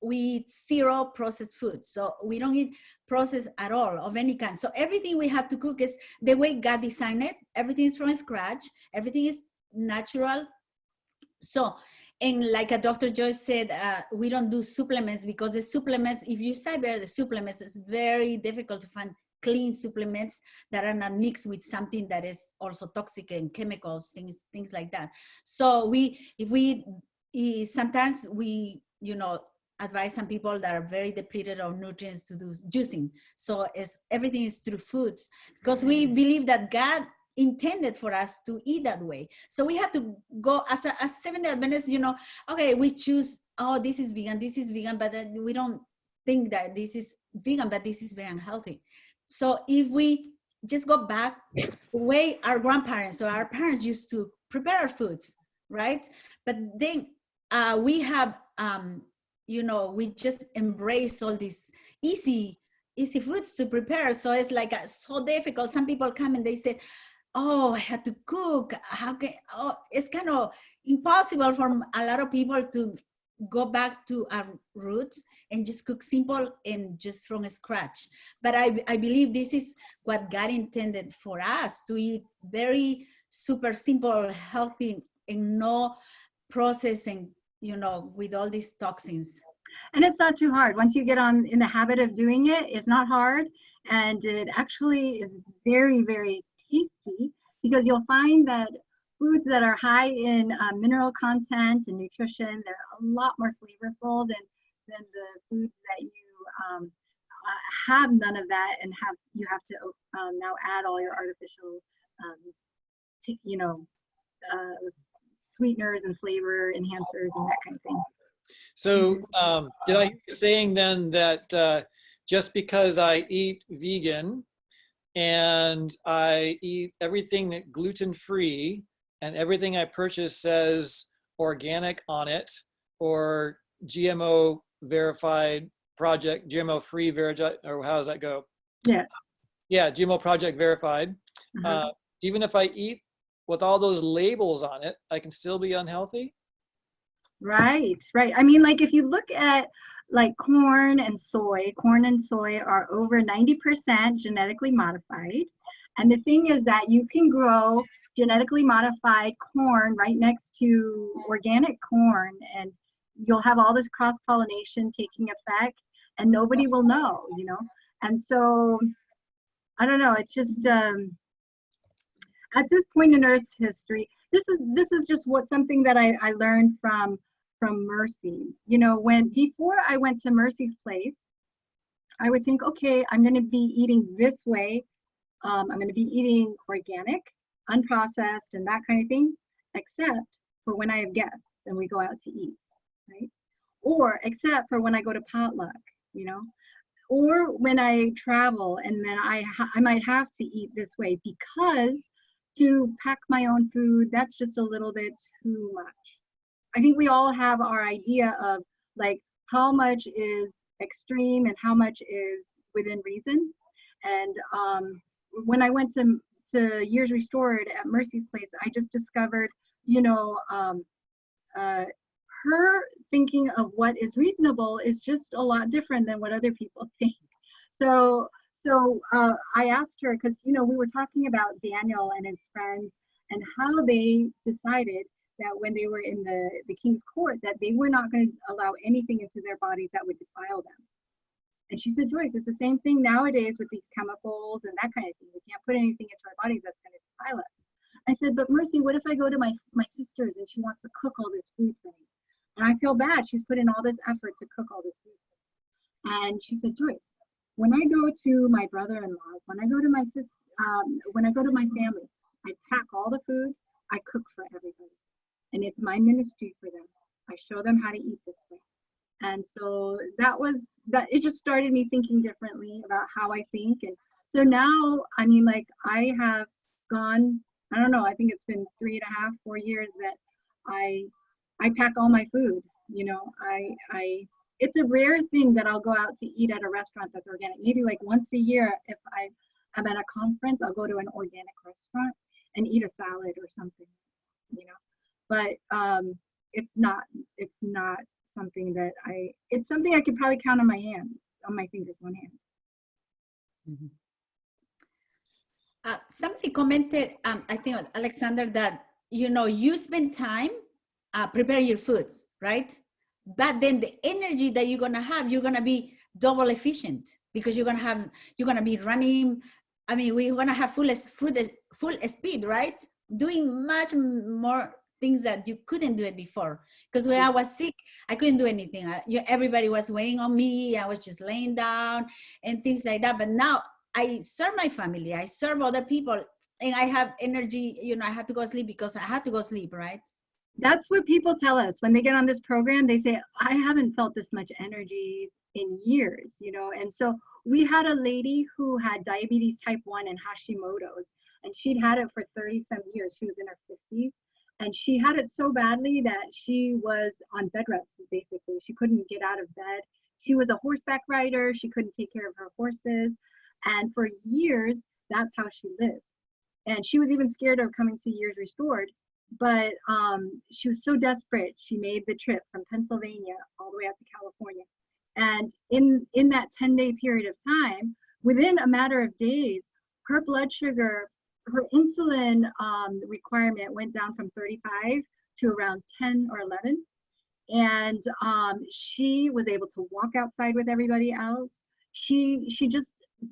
we eat 0 processed food. So we don't eat processed at all of any kind. So everything we have to cook is the way God designed it. Everything is from scratch. Everything is natural. So, and like a Dr. Joyce said, we don't do supplements because the supplements, if you cyber the supplements, it's very difficult to find clean supplements that are not mixed with something that is also toxic and chemicals, things like that. So sometimes we, advise some people that are very depleted of nutrients to do juicing. So everything is through foods, because we believe that God intended for us to eat that way. So we have to go as Seventh-day Adventists, okay, we choose, oh, this is vegan, but we don't think that this is vegan, but this is very unhealthy. So if we just go back the way our grandparents or our parents used to prepare our foods, right? But then we have, we just embrace all these easy foods to prepare. So it's like so difficult. Some people come and they say, oh, I had to cook. It's kind of impossible for a lot of people to go back to our roots and just cook simple and just from scratch. But I believe this is what God intended for us, to eat very super simple, healthy, and no processing, with all these toxins. And it's not too hard. Once you get in the habit of doing it, it's not hard. And it actually is very, very tasty, because you'll find that foods that are high in mineral content and nutrition, they're a lot more flavorful than the foods that you have none of that, and you have to now add all your artificial sweeteners and flavor enhancers and that kind of thing. So did I hear you saying then that just because I eat vegan and I eat everything that gluten-free and everything I purchase says organic on it, or GMO verified project, GMO free, or how does that go? Yeah. Yeah, GMO project verified. Even if I eat with all those labels on it, I can still be unhealthy? Right. I mean, like if you look at like corn and soy are over 90% genetically modified. And the thing is that you can grow genetically modified corn right next to organic corn, and you'll have all this cross-pollination taking effect, and nobody will know, And so, I don't know, it's just, at this point in Earth's history, this is just something that I learned from Mercy. Before I went to Mercy's place, I would think, okay, I'm going to be eating this way. I'm going to be eating organic, unprocessed, and that kind of thing, except for when I have guests and we go out to eat, right? Or except for when I go to potluck, or when I travel, and then I might have to eat this way, because to pack my own food, that's just a little bit too much. I think we all have our idea of like how much is extreme and how much is within reason. And when I went to Years Restored at Mercy's place, I just discovered, her thinking of what is reasonable is just a lot different than what other people think. So I asked her, because we were talking about Daniel and his friends and how they decided that when they were in the king's court, that they were not going to allow anything into their bodies that would defile them. And she said, Joyce, it's the same thing nowadays with these chemicals and that kind of thing. We can't put anything into our bodies that's going to defile us. I said, but Mercy, what if I go to my sister's and she wants to cook all this food for me? And I feel bad. She's put in all this effort to cook all this food for me. And she said, Joyce, when I go to my brother-in-law's, when I go to my sister, when I go to my family, I pack all the food, I cook for everybody. And it's my ministry for them. I show them how to eat this way. And so it just started me thinking differently about how I think. And so now, I mean, like I have gone, I don't know, I think it's been 3.5, 4 years that I pack all my food. It's a rare thing that I'll go out to eat at a restaurant that's organic. Maybe like once a year, if I'm at a conference, I'll go to an organic restaurant and eat a salad or something, But it's not something that it's something I could probably count on my fingers, one hand. Mhm. Somebody commented, I think Alexander, that you spend time preparing your foods, right? But then the energy that you're gonna have, you're gonna be double efficient because you're gonna be running. I mean, we're gonna have full speed, right? Doing much more things that you couldn't do it before. Because when I was sick, I couldn't do anything. Everybody was waiting on me. I was just laying down and things like that. But now I serve my family, I serve other people, and I have energy. I had to go sleep because I had to go sleep, right? That's what people tell us when they get on this program. They say, I haven't felt this much energy in years, and so we had a lady who had diabetes type 1 and Hashimoto's, and she'd had it for 30 some years. She was in her 50s, and she had it so badly that she was on bed rest, basically. She couldn't get out of bed. She was a horseback rider. She couldn't take care of her horses. And for years, that's how she lived. And she was even scared of coming to Years Restored. But she was so desperate, she made the trip from Pennsylvania all the way out to California. And in that 10-day period of time, within a matter of days, her blood sugar, her insulin requirement went down from 35 to around 10 or 11. And she was able to walk outside with everybody else.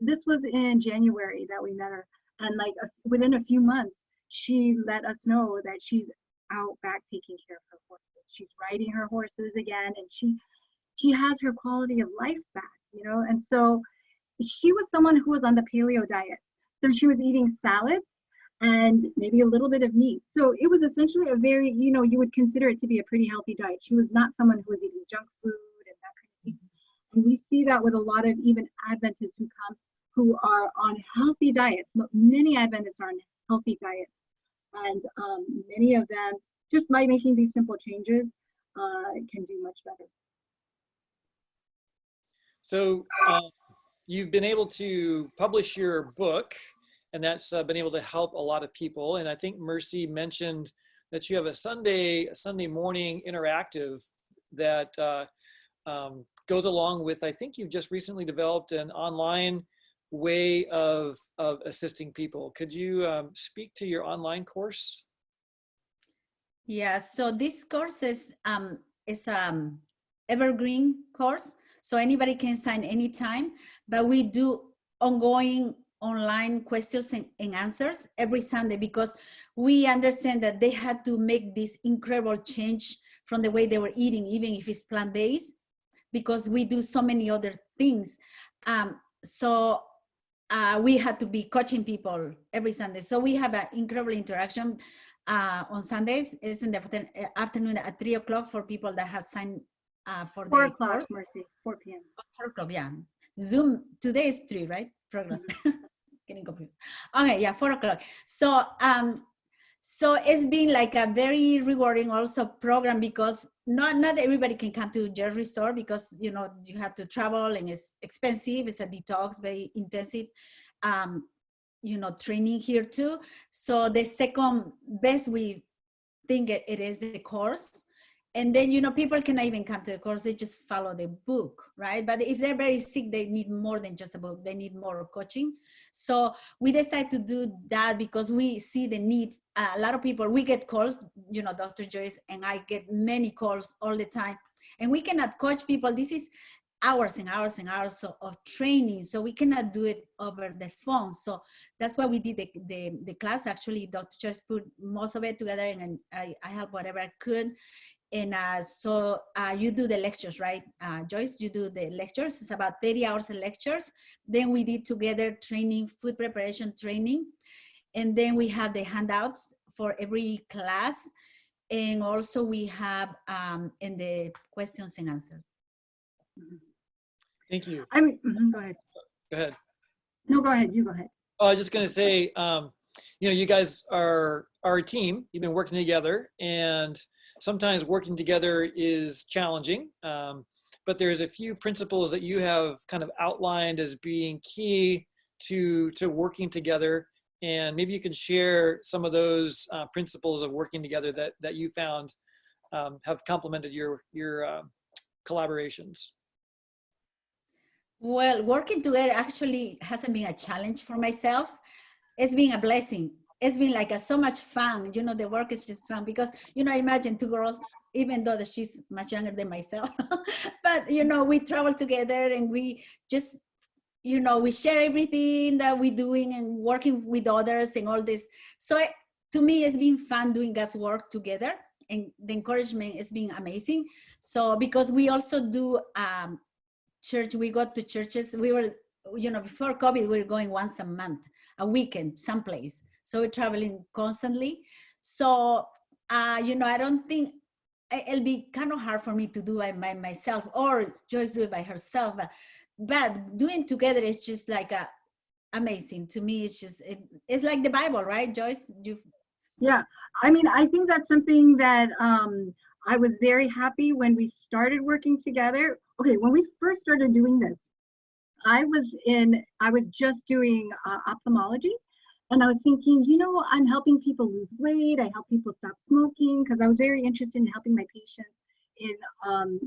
This was in January that we met her. And within a few months, she let us know that she's out back taking care of her horses. She's riding her horses again, and she has her quality of life back, And so she was someone who was on the paleo diet. So she was eating salads and maybe a little bit of meat. So it was essentially a very, you would consider it to be a pretty healthy diet. She was not someone who was eating junk food and that kind of thing. And we see that with a lot of even Adventists who come who are on healthy diets. Many Adventists are on healthy diets. And many of them, just by making these simple changes, can do much better. So you've been able to publish your book, and that's been able to help a lot of people. And I think Mercy mentioned that you have a Sunday morning interactive that goes along with, I think you've just recently developed an online way of assisting people. Could you speak to your online course? Yeah, so this course is evergreen course, so anybody can sign anytime, but we do ongoing online questions and answers every Sunday because we understand that they had to make this incredible change from the way they were eating, even if it's plant-based, because we do so many other things. So we had to be coaching people every Sunday. So we have an incredible interaction on Sundays. It's in the afternoon at 3 o'clock for people that have signed for the 4 o'clock, course. Mercy, 4 p.m. 4 o'clock, yeah. Zoom, today is 3, right? Progress. Getting confused. Okay, yeah, 4 o'clock. So, so it's been like a very rewarding also program because not everybody can come to Years Restored because, you have to travel and it's expensive. It's a detox, very intensive, training here too. So the second best we think it is the course. And then, people cannot even come to the course. They just follow the book, right? But if they're very sick, they need more than just a book. They need more coaching. So we decided to do that because we see the need. A lot of people, we get calls, Dr. Joyce and I get many calls all the time. And we cannot coach people. This is hours and hours and hours of training. So we cannot do it over the phone. So that's why we did the class. Actually, Dr. Joyce put most of it together and I helped whatever I could. And so you do the lectures, right? Joyce, you do the lectures. It's about 30 hours of lectures. Then we did together training, food preparation training. And then we have the handouts for every class. And also we have in the questions and answers. Thank you. Go ahead. Go ahead. No, go ahead. You go ahead. I was just going to say, you guys are a team. You've been working together, and sometimes working together is challenging. But there's a few principles that you have kind of outlined as being key to working together. And maybe you can share some of those principles of working together that you found have complemented your collaborations? Well, working together actually hasn't been a challenge for myself. It's been a blessing. It's been like so much fun. You know, the work is just fun because, you know, imagine two girls, even though that she's much younger than myself, but, you know, we travel together and we just, you know, we share everything that we're doing and working with others and all this. So to me, it's been fun doing God's work together, and the encouragement has been amazing. So because we also do church, we go to churches. We were, you know, before COVID, we were going once a month, a weekend, someplace. So we're traveling constantly. So, you know, I don't think it'll be kind of hard for me to do it by myself, or Joyce do it by herself. But doing together is just like amazing. To me, it's just, it's like the Bible, right, Joyce? Yeah, I mean, I think that's something that I was very happy when we started working together. Okay, when we first started doing this, I was just doing ophthalmology, and I was thinking, you know, I'm helping people lose weight. I help people stop smoking because I was very interested in helping my patients in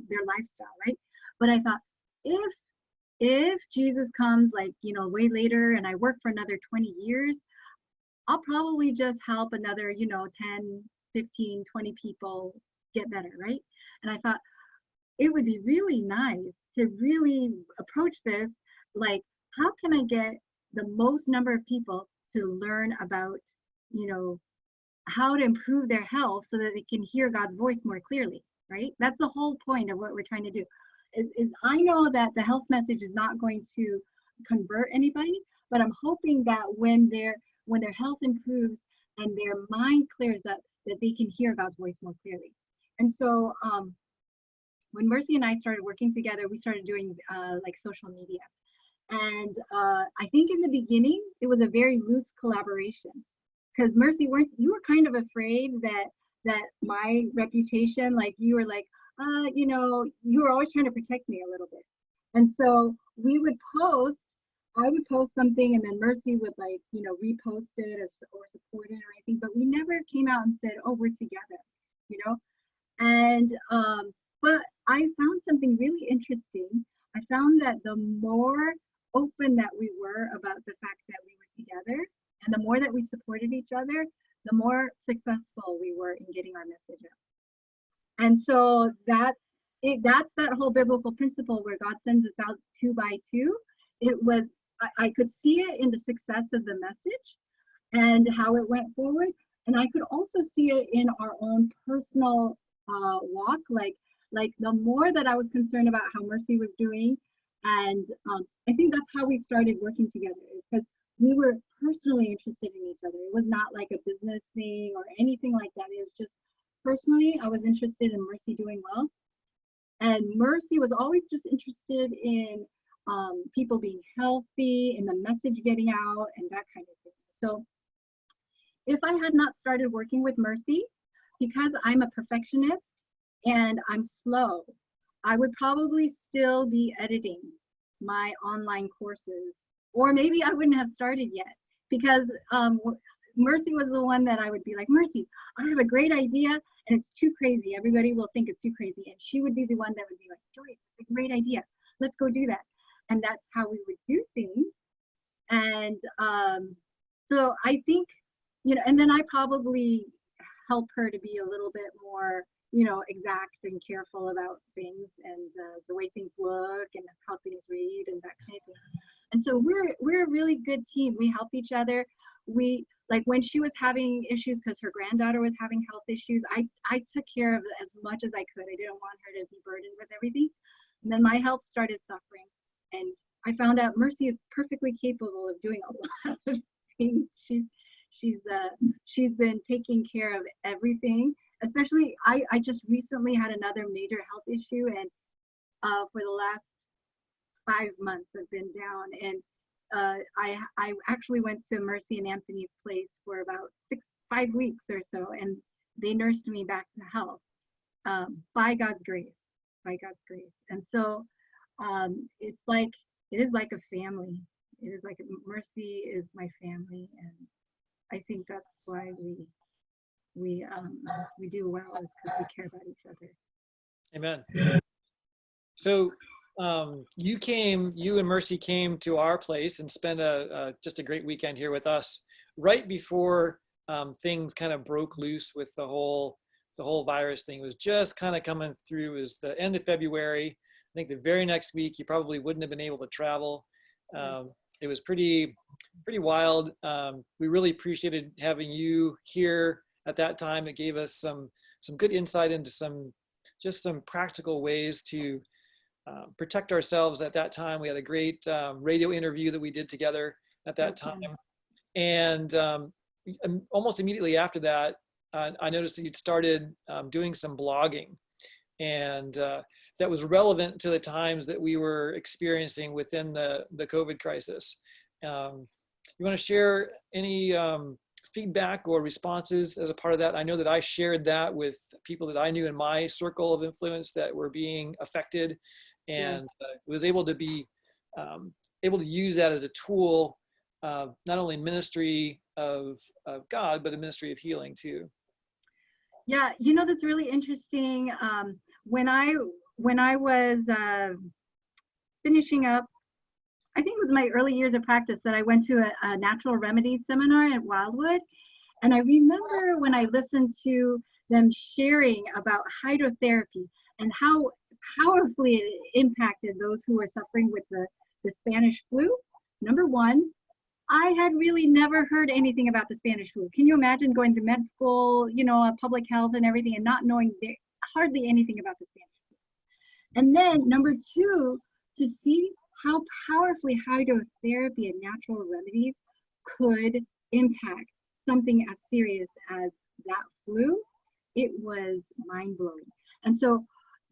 their lifestyle, right? But I thought, if Jesus comes, like, you know, way later, and I work for another 20 years, I'll probably just help another, you know, 10, 15, 20 people get better, right? And I thought it would be really nice to really approach this, like, how can I get the most number of people to learn about, you know, how to improve their health so that they can hear God's voice more clearly, right? That's the whole point of what we're trying to do. Is I know that the health message is not going to convert anybody, but I'm hoping that when their health improves and their mind clears up, that they can hear God's voice more clearly. And so when Mercy and I started working together, we started doing like social media. And I think in the beginning, it was a very loose collaboration, because Mercy, you were kind of afraid that my reputation, like, you were like, you know, you were always trying to protect me a little bit. And so I would post something, and then Mercy would, like, you know, repost it or support it or anything, but we never came out and said, oh, we're together, you know? And, but I found something really interesting. I found that the more open that we were about the fact that we were together, and the more that we supported each other, the more successful we were in getting our message out. And so that's that whole biblical principle where God sends us out 2 by 2. It was, I could see it in the success of the message and how it went forward. And I could also see it in our own personal walk. Like the more that I was concerned about how Mercy was doing, and I think that's how we started working together, is because we were personally interested in each other. It was not like a business thing or anything like that. It was just personally, I was interested in Mercy doing well. And Mercy was always just interested in people being healthy and the message getting out and that kind of thing. So if I had not started working with Mercy, because I'm a perfectionist and I'm slow, I would probably still be editing my online courses, or maybe I wouldn't have started yet, because Mercy was the one that I would be like, Mercy, I have a great idea and it's too crazy. Everybody will think it's too crazy. And she would be the one that would be like, Joyce, it's a great idea. Let's go do that. And that's how we would do things. And so I think, you know, and then I probably help her to be a little bit more, you know, exact and careful about things, and the way things look and how things read and that kind of thing. And so we're a really good team. We help each other. We, like, when she was having issues because her granddaughter was having health issues, I took care of as much as I could. I didn't want her to be burdened with everything. And then my health started suffering, and I found out Mercy is perfectly capable of doing a lot of things. She's been taking care of everything. Especially, I just recently had another major health issue, and for the last 5 months I've been down, and I actually went to Mercy and Anthony's place for about 5 weeks or so, and they nursed me back to health by God's grace, And so it is like a family. It is like Mercy is my family, and I think that's why we do well, is because we care about each other. Amen. So you and Mercy came to our place and spent just a great weekend here with us right before things kind of broke loose with the whole virus thing. It was just kind of coming through. It was the end of February. I think the very next week you probably wouldn't have been able to travel. It was pretty wild. We really appreciated having you here at that time. It gave us some good insight into some practical ways to protect ourselves at that time. We had a great radio interview that we did together at that time. And almost immediately after that, I noticed that you'd started doing some blogging, and that was relevant to the times that we were experiencing within the COVID crisis. You want to share any feedback or responses as a part of that? I know that I shared that with people that I knew in my circle of influence that were being affected, and was able to use that as a tool, not only ministry of God, but a ministry of healing too. Yeah, you know, that's really interesting. When I was finishing up, I think it was my early years of practice, that I went to a natural remedies seminar at Wildwood. And I remember when I listened to them sharing about hydrotherapy and how powerfully it impacted those who were suffering with the Spanish flu. Number one, I had really never heard anything about the Spanish flu. Can you imagine going to med school, you know, public health and everything, and not knowing hardly anything about the Spanish flu? And then number two, to see how powerfully hydrotherapy and natural remedies could impact something as serious as that flu, it was mind-blowing. And so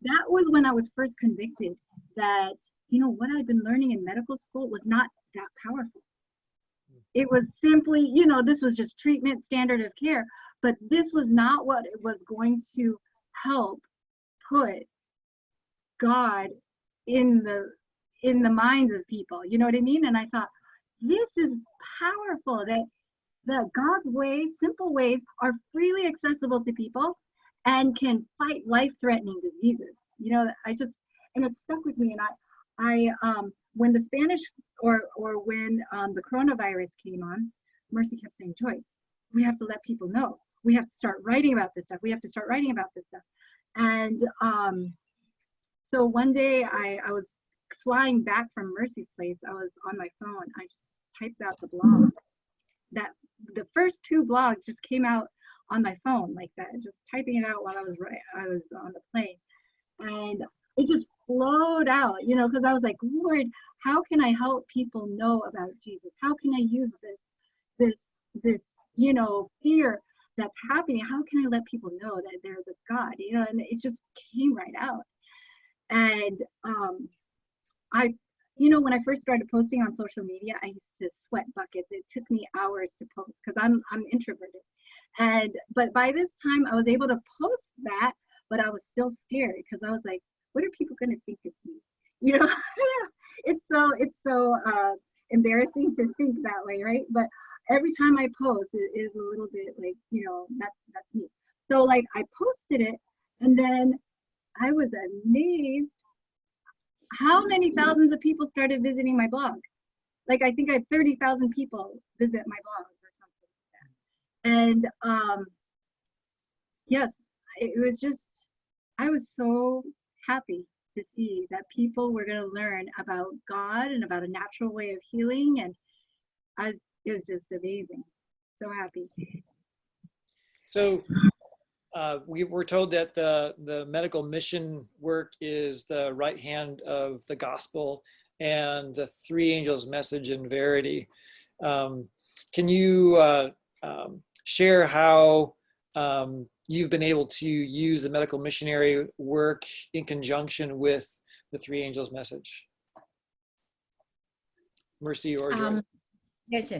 that was when I was first convicted that, you know, what I'd been learning in medical school was not that powerful. It was simply, you know, this was just treatment, standard of care, but this was not what it was going to help put God in the minds of people. You know what I mean? And I thought, this is powerful, that God's ways, simple ways, are freely accessible to people and can fight life-threatening diseases. You know, and it stuck with me. And I when the Spanish or when the coronavirus came on, Mercy kept saying, Joyce, we have to let people know. We have to start writing about this stuff. We have to start writing about this stuff. And so one day I was flying back from Mercy's place. I was on my phone. I just typed out the blog. That the first two blogs just came out on my phone like that, just typing it out while I was on the plane, and it just flowed out, you know, because I was like, Lord, how can I help people know about Jesus? How can I use this you know, fear that's happening? How can I let people know that there's a God? You know, and it just came right out. And you know, when I first started posting on social media, I used to sweat buckets. It took me hours to post because I'm introverted. But by this time I was able to post that, but I was still scared because I was like, what are people going to think of me? You know, it's so embarrassing to think that way, right? But every time I post, it is a little bit like, you know, that's me. So like I posted it, and then I was amazed how many thousands of people started visiting my blog. Like I think I had 30,000 people visit my blog or something like that. And yes, it was just, I was so happy to see that people were going to learn about God and about a natural way of healing, and it was just amazing. So happy. So we were told that the medical mission work is the right hand of the gospel and the three angels' message in verity. Can you share how you've been able to use the medical missionary work in conjunction with the three angels' message? Mercy or Joyce? Yes.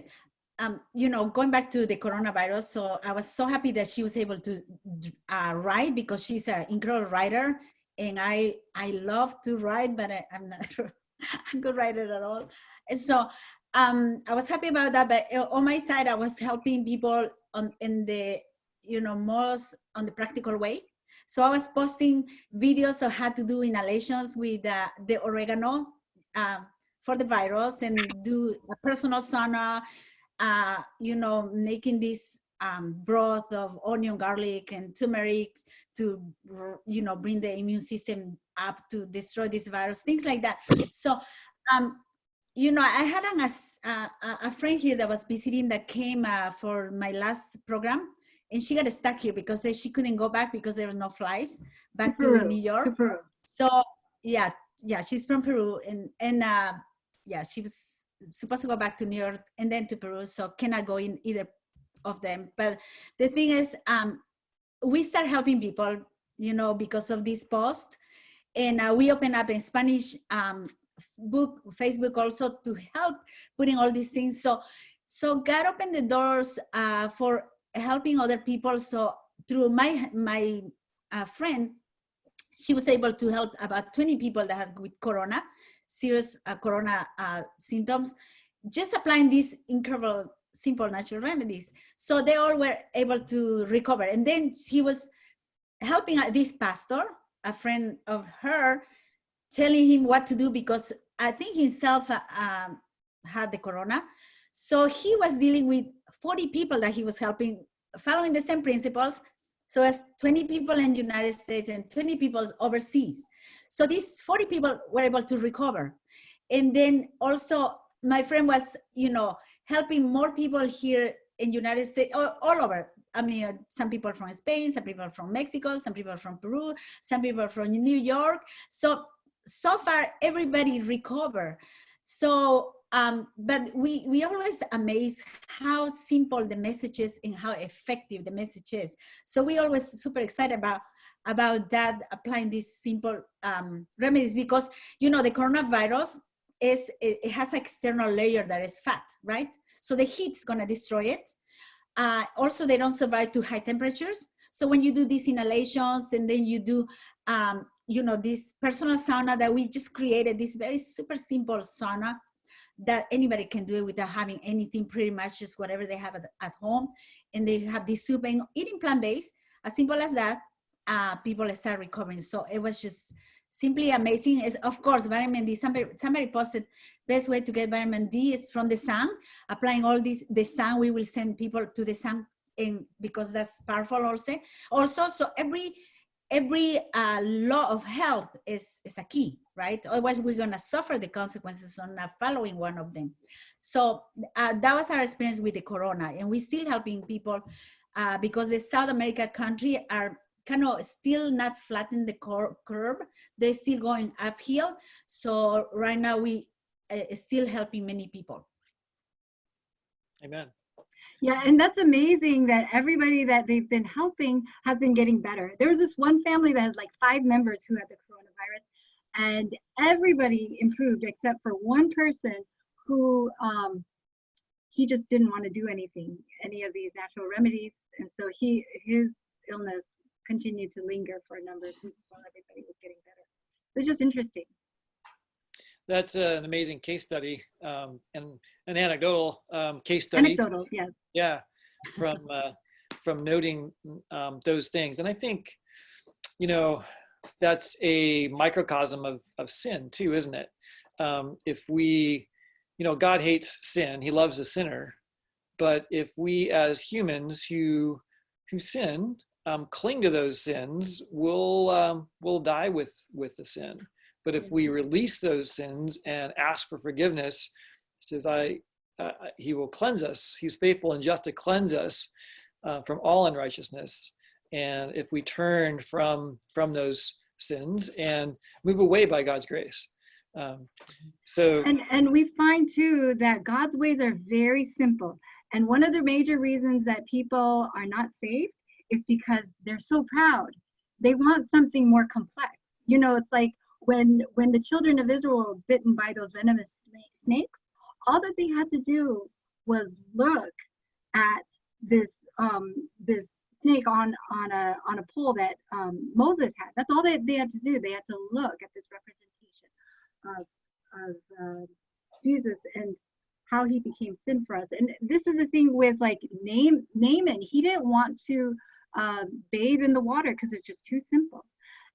You know, going back to the coronavirus, so I was so happy that she was able to write, because she's an incredible writer, and I love to write, but I'm not a good writer at all. And so I was happy about that, but on my side, I was helping people in the, you know, most on the practical way. So I was posting videos of how to do inhalations with the oregano for the virus, and do a personal sauna, making this broth of onion, garlic, and turmeric to, bring the immune system up to destroy this virus, things like that. So, I had a friend here that was visiting that came for my last program, and she got stuck here because she couldn't go back because there was no flights back to New York. So yeah, she's from Peru, and she was supposed to go back to New York and then to Peru, so cannot go in either of them. But the thing is, we start helping people, because of this post, and we open up a Spanish Facebook also to help putting all these things. So God opened the doors for helping other people. So through my friend, she was able to help about 20 people that had with corona, serious corona symptoms, just applying these incredible, simple natural remedies. So they all were able to recover. And then she was helping this pastor, a friend of her, telling him what to do, because I think himself had the corona. So he was dealing with 40 people that he was helping, following the same principles. So as 20 people in the United States and 20 people overseas. So these 40 people were able to recover. And then also my friend was, helping more people here in the United States, all over. I mean, some people from Spain, some people from Mexico, some people from Peru, some people from New York. So far, everybody recovered. So, but we always amazed how simple the message is and how effective the message is. So we always super excited about that, applying these simple remedies, because, the coronavirus it has an external layer that is fat, right? So the heat's gonna destroy it. Also, they don't survive to high temperatures. So when you do these inhalations, and then you do, this personal sauna that we just created, this very super simple sauna that anybody can do it without having anything, pretty much just whatever they have at home. And they have this soup and eating plant-based, as simple as that, people start recovering. So it was just simply amazing. Is, of course, vitamin D. Somebody posted, best way to get vitamin D is from the sun. Applying all this, the sun, we will send people to the sun, because that's powerful also. So every law of health is a key, right? Otherwise, we're gonna suffer the consequences on not following one of them. So that was our experience with the corona, and we're still helping people because the South America country are kind of still not flatten the curve. They're still going uphill. So right now we still helping many people. Amen. Yeah, and that's amazing that everybody that they've been helping has been getting better. There was this one family that had like 5 members who had the coronavirus, and everybody improved except for one person who he just didn't want to do any of these natural remedies, and so his illness continued to linger for a number of weeks while everybody was getting better. It was just interesting. That's an amazing case study, and an anecdotal case study. Anecdotal, yes. Yeah, from noting those things. And I think, that's a microcosm of sin too, isn't it? If we, God hates sin, he loves a sinner. But if we as humans who sin, cling to those sins, we'll die with the sin. But if we release those sins and ask for forgiveness, it says, he will cleanse us. He's faithful and just to cleanse us from all unrighteousness. And if we turn from those sins and move away by God's grace. And we find too that God's ways are very simple. And one of the major reasons that people are not saved is because they're so proud. They want something more complex. It's like when the children of Israel were bitten by those venomous snakes, all that they had to do was look at this snake on a pole that Moses had. That's all they had to do. They had to look at this representation of Jesus and how he became sin for us. And this is the thing with like Naaman. He didn't want to bathe in the water because it's just too simple.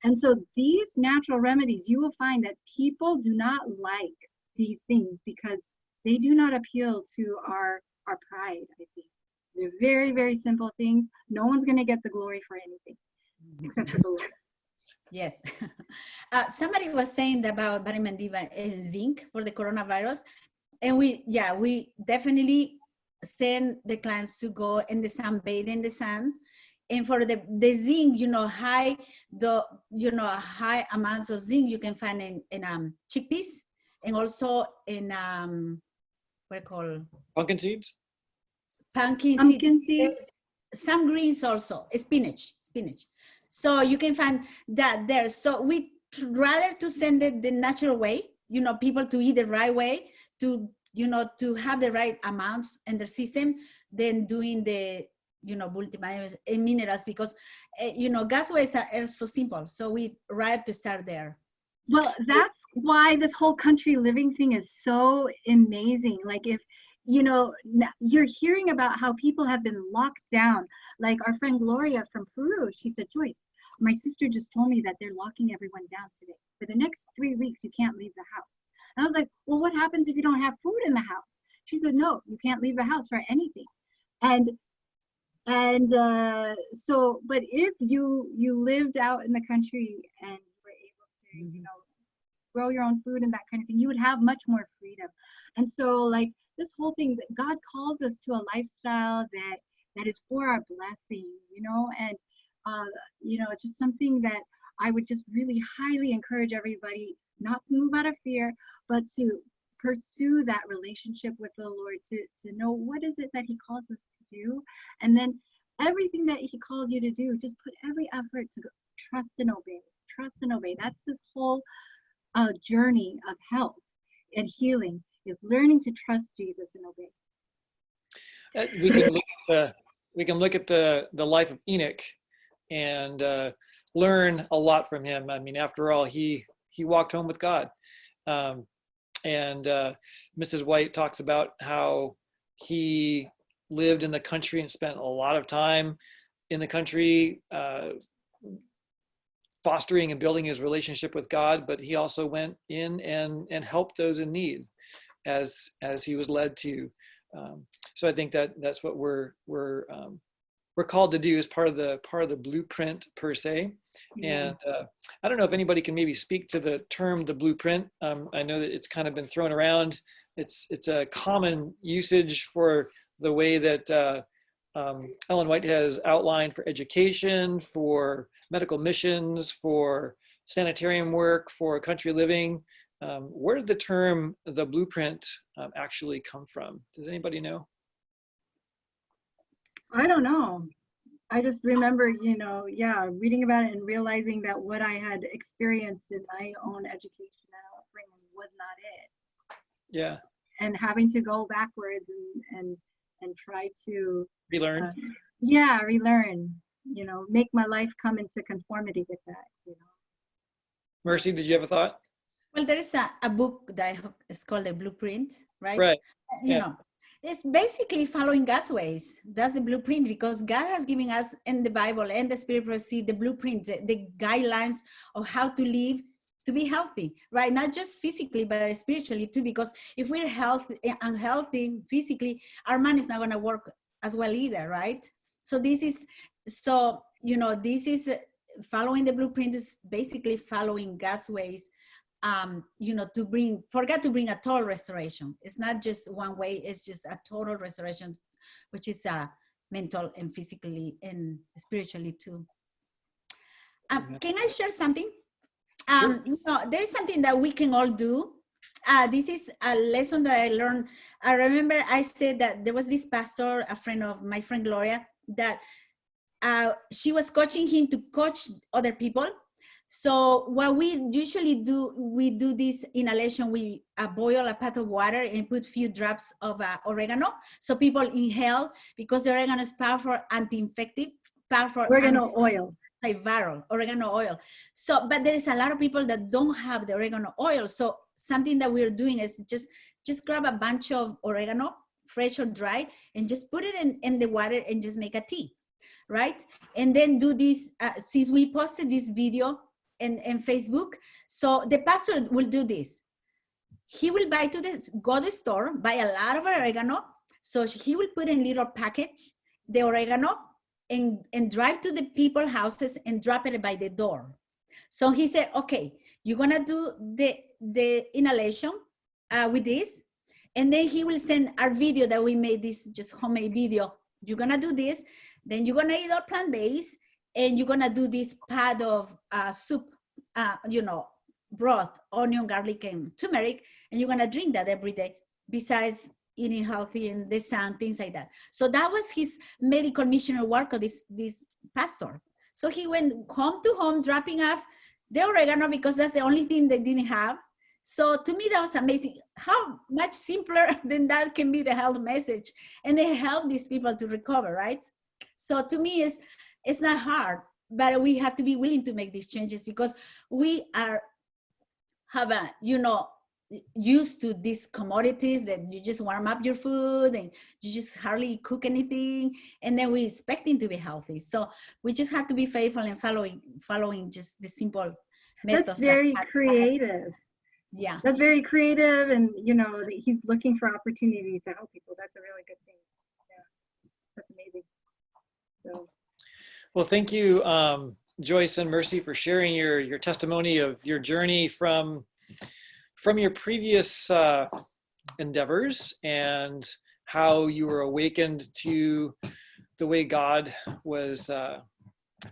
And so these natural remedies, you will find that people do not like these things because they do not appeal to our pride, I think. They're very, very simple things. No one's going to get the glory for anything except for the Lord. Yes. Somebody was saying about vitamin D and zinc for the coronavirus. And we definitely send the clients to go in the sun, bathe in the sun. And for the zinc, high amounts of zinc you can find in chickpeas and also in what I call Pumpkin seeds. Pumpkin seeds. Some greens also, spinach. So you can find that there. So we rather to send it the natural way, people to eat the right way, to have the right amounts in their system than doing the multivitamins and minerals because gasways are so simple. So we rather to start there. Well, that's why this whole country living thing is so amazing. Like if you're hearing about how people have been locked down. Like our friend Gloria from Peru, she said, Joyce, my sister just told me that they're locking everyone down today. For the next 3 weeks, you can't leave the house. And I was like, well, what happens if you don't have food in the house? She said, no, you can't leave the house for anything. And so, but if you lived out in the country and were able to, grow your own food and that kind of thing, you would have much more freedom. And so like this whole thing that God calls us to a lifestyle that is for our blessing, and it's just something that I would just really highly encourage everybody not to move out of fear, but to pursue that relationship with the Lord, to know what is it that he calls us to do. And then everything that he calls you to do, just put every effort to trust and obey. That's this whole journey of health and healing, is learning to trust Jesus and obey. We can look at the life of Enoch and learn a lot from him. I mean, after all, he walked home with God. And Mrs. White talks about how he lived in the country and spent a lot of time in the country fostering and building his relationship with God, but he also went in and helped those in need as he was led to. So I think that's what we're called to do as part of the blueprint per se. And I don't know if anybody can maybe speak to the term the blueprint. I know that it's kind of been thrown around. It's a common usage for the way that Ellen White has outlined for education, for medical missions, for sanitarium work, for country living. Where did the term the blueprint actually come from? Does anybody know? I don't know. I just remember, reading about it and realizing that what I had experienced in my own education and upbringing was not it. Yeah. And having to go backwards and try to relearn. Relearn. Make my life come into conformity with that. Mercy, did you have a thought? Well, there is a book that is called The Blueprint, right? Right. It's basically following God's ways. That's the blueprint, because God has given us in the Bible and the Spirit prophecy the blueprint, the guidelines of how to live to be healthy, right? Not just physically, but spiritually too, because if we're unhealthy physically, our mind is not going to work as well either, right? So this is following the blueprint is basically following God's ways, for God to bring a total restoration. It's not just one way, it's just a total restoration, which is mental and physically and spiritually too. Can I share something? Sure. There is something that we can all do. This is a lesson that I learned. I remember I said that there was this pastor, a friend of my friend Gloria, that she was coaching him to coach other people. So what we usually do, we do this inhalation. We boil a pot of water and put few drops of oregano. So people inhale, because the oregano is powerful anti-infective, powerful oil. Viral oregano oil. So, but there is a lot of people that don't have the oregano oil. So something that we're doing is just grab a bunch of oregano, fresh or dry, and just put it in the water and just make a tea. right? And then do this, since we posted this video in Facebook, so the pastor will do this. He will go to the store, buy a lot of oregano. So he will put in a little package, the oregano, and drive to the people's houses and drop it by the door. So he said, okay, you're gonna do the inhalation with this, and then he will send our video that we made, this just homemade video. You're gonna do this, then you're gonna eat all plant-based, and you're gonna do this pot of soup, broth, onion, garlic, and turmeric, and you're gonna drink that every day, besides eating healthy and the sun, things like that. So that was his medical missionary work of this pastor. So he went home to home, dropping off the oregano because that's the only thing they didn't have. So to me, that was amazing. How much simpler than that can be the health message. And they help these people to recover, right? So to me, it's not hard, but we have to be willing to make these changes because we have used to these commodities that you just warm up your food and you just hardly cook anything, and then we're expecting to be healthy. So we just have to be faithful and following just the simple methods. That's very creative. Yeah, that's very creative, and he's looking for opportunities to help people. That's a really good thing. Yeah, that's amazing. So, well, thank you, Joyce and Mercy, for sharing your testimony of your journey from your previous endeavors and how you were awakened to the way God was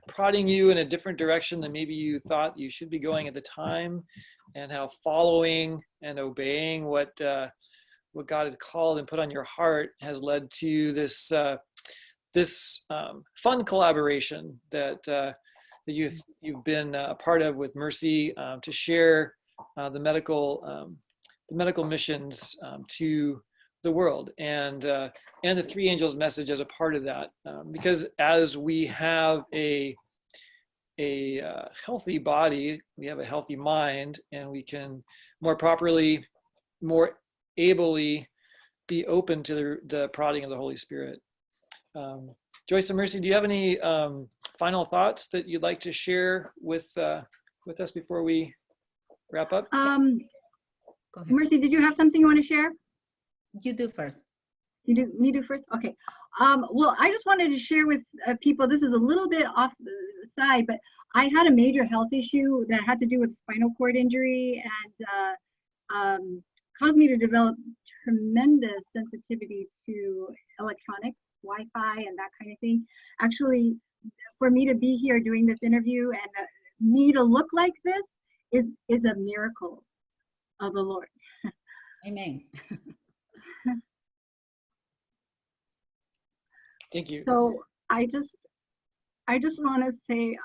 prodding you in a different direction than maybe you thought you should be going at the time, and how following and obeying what God had called and put on your heart has led to this fun collaboration that you've been a part of with Mercy to share the medical missions to the world, and the Three Angels message as a part of that, because as we have a healthy body, we have a healthy mind, and we can more properly, more ably be open to the prodding of the Holy Spirit. Joyce and Mercy, do you have any final thoughts that you'd like to share with us before we wrap up? Go ahead. Mercy, did you have something you want to share? You do first. Me do first? Okay. Well, I just wanted to share with people, this is a little bit off the side, but I had a major health issue that had to do with spinal cord injury and caused me to develop tremendous sensitivity to electronics, Wi-Fi, and that kind of thing. Actually, for me to be here doing this interview and me to look like this is a miracle of the Lord. Amen. Thank you. So I just want to say,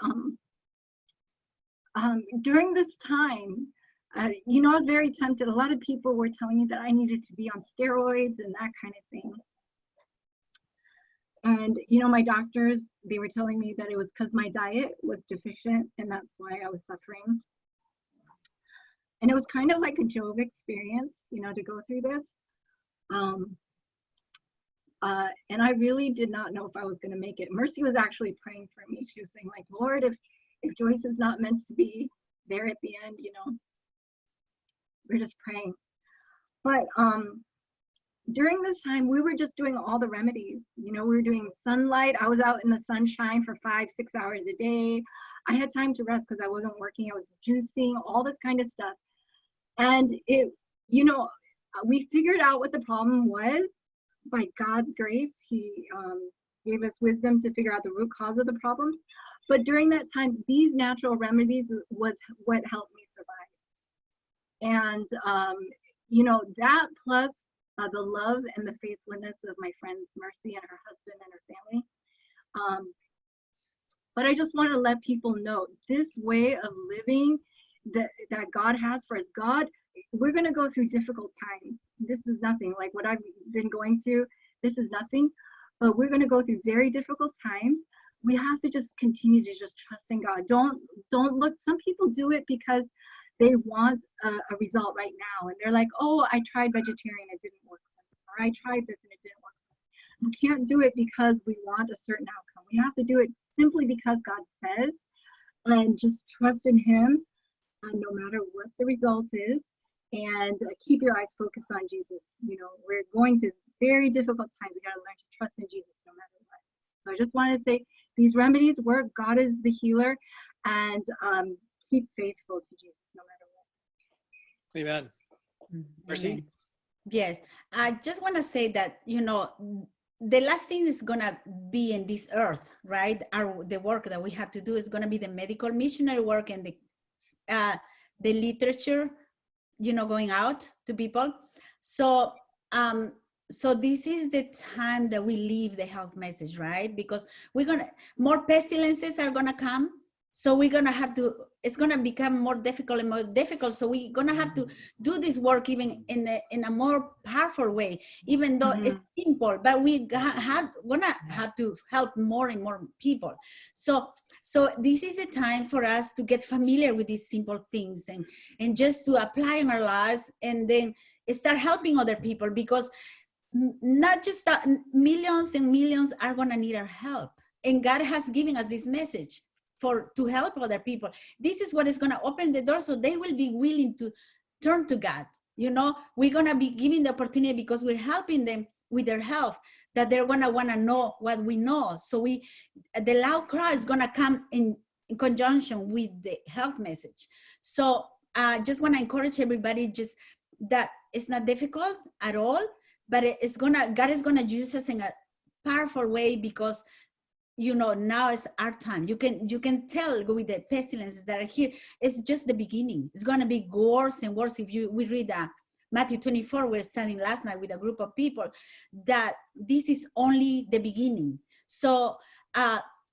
during this time, I was very tempted. A lot of people were telling me that I needed to be on steroids and that kind of thing. And, my doctors, they were telling me that it was because my diet was deficient and that's why I was suffering. And it was kind of like a Job experience, to go through this. And I really did not know if I was going to make it. Mercy was actually praying for me. She was saying, like, Lord, if Joyce is not meant to be there at the end, we're just praying. But during this time, we were just doing all the remedies. We were doing sunlight. I was out in the sunshine for 5-6 hours a day. I had time to rest because I wasn't working. I was juicing, all this kind of stuff. And we figured out what the problem was. By God's grace, he gave us wisdom to figure out the root cause of the problem. But during that time, these natural remedies was what helped me survive. And, that plus the love and the faithfulness of my friends, Mercy and her husband and her family. But I just want to let people know this way of living that God has for us. We're going to go through difficult times. This is nothing like what I've been going through. This is nothing, but we're going to go through very difficult times. We have to just continue to just trust in God. Don't look. Some people do it because they want a result right now. And they're like, oh, I tried vegetarian, it didn't work. Or I tried this and it didn't work. We can't do it because we want a certain outcome. We You have to do it simply because God says, and just trust in Him, no matter what the result is, and keep your eyes focused on Jesus. You know, we're going through very difficult times. We got to learn to trust in Jesus no matter what. So I just wanted to say, these remedies work. God is the healer, and keep faithful to Jesus no matter what. Amen. Mercy? Amen. Yes, I just want to say that, you know, the last thing is going to be in this earth, right? The work that we have to do is going to be the medical missionary work and the literature, you know, going out to people. So, so this is the time that we leave the health message, right? Because more pestilences are gonna come. So we're gonna have to, it's gonna become more difficult and more difficult. So we're gonna have to do this work even in a more powerful way, even though it's simple, but gonna have to help more and more people. So this is a time for us to get familiar with these simple things and just to apply in our lives, and then start helping other people, because not just that, millions and millions are gonna need our help. And God has given us this message to help other people. This is what is gonna open the door, so they will be willing to turn to God. You know, we're gonna be giving the opportunity, because we're helping them with their health, that they're gonna wanna know what we know. So the loud cry is gonna come in conjunction with the health message. So I just wanna encourage everybody, just that it's not difficult at all, but God is gonna use us in a powerful way, because, you know, now is our time. You can tell with the pestilences that are here, it's just the beginning. It's gonna be worse and worse. If we read Matthew 24, we're studying last night with a group of people, that this is only the beginning. So,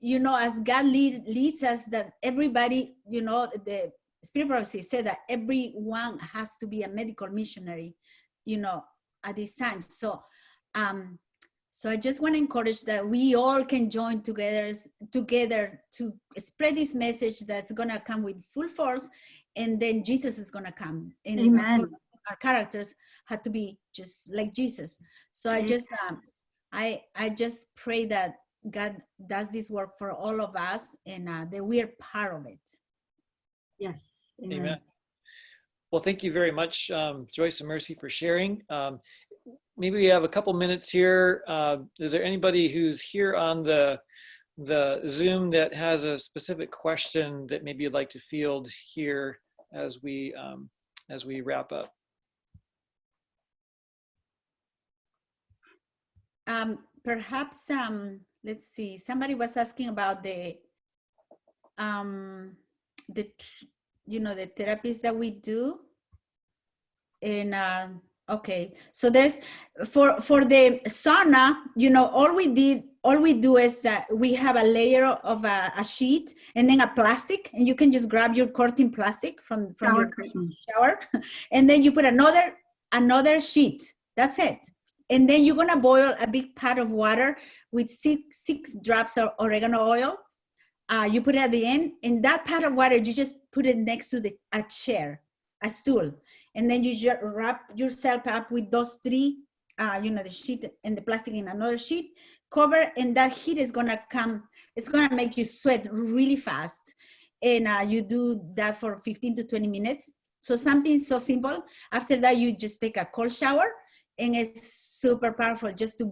you know, as God leads us, that everybody, you know, the Spirit Prophecy said that everyone has to be a medical missionary, you know, at this time. So, so I just want to encourage that we all can join together to spread this message that's gonna come with full force, and then Jesus is gonna come. And Amen. our characters have to be just like Jesus. So I just I just pray that God does this work for all of us, and that we're part of it. Yes. Amen. Well, thank you very much, Joyce and Mercy, for sharing. Maybe we have a couple minutes here. Is there anybody who's here on the Zoom that has a specific question that maybe you'd like to field here as we wrap up? Perhaps let's see. Somebody was asking about the you know, the therapies that we do. And okay, so there's for the sauna, you know, all we do is that we have a layer of a sheet and then a plastic, and you can just grab your curtain plastic from your shower, and then you put another sheet. That's it. And then you're gonna boil a big pot of water with six drops of oregano oil. You put it at the end, and that pot of water, you just put it next to a chair, a stool, and then you just wrap yourself up with those three, you know, the sheet and the plastic in another sheet, cover, and that heat is gonna come. It's gonna make you sweat really fast, and you do that for 15 to 20 minutes. So something so simple. After that, you just take a cold shower, and it's super powerful just to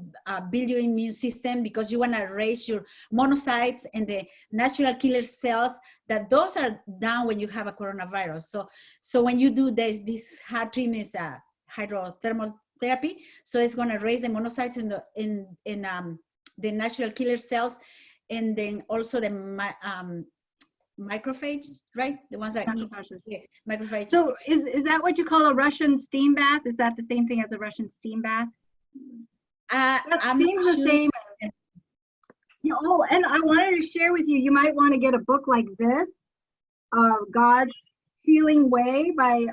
build your immune system, because you want to raise your monocytes and the natural killer cells, that those are down when you have a coronavirus. So when you do this hot treatment is a hydrothermal therapy. So it's going to raise the monocytes in the natural killer cells, and then also the macrophage, right? The ones that eat macrophage. So is that what you call a Russian steam bath? Is that the same thing as a Russian steam bath? That seems the same. Oh, and I wanted to share with you, you might want to get a book like this, God's Healing Way by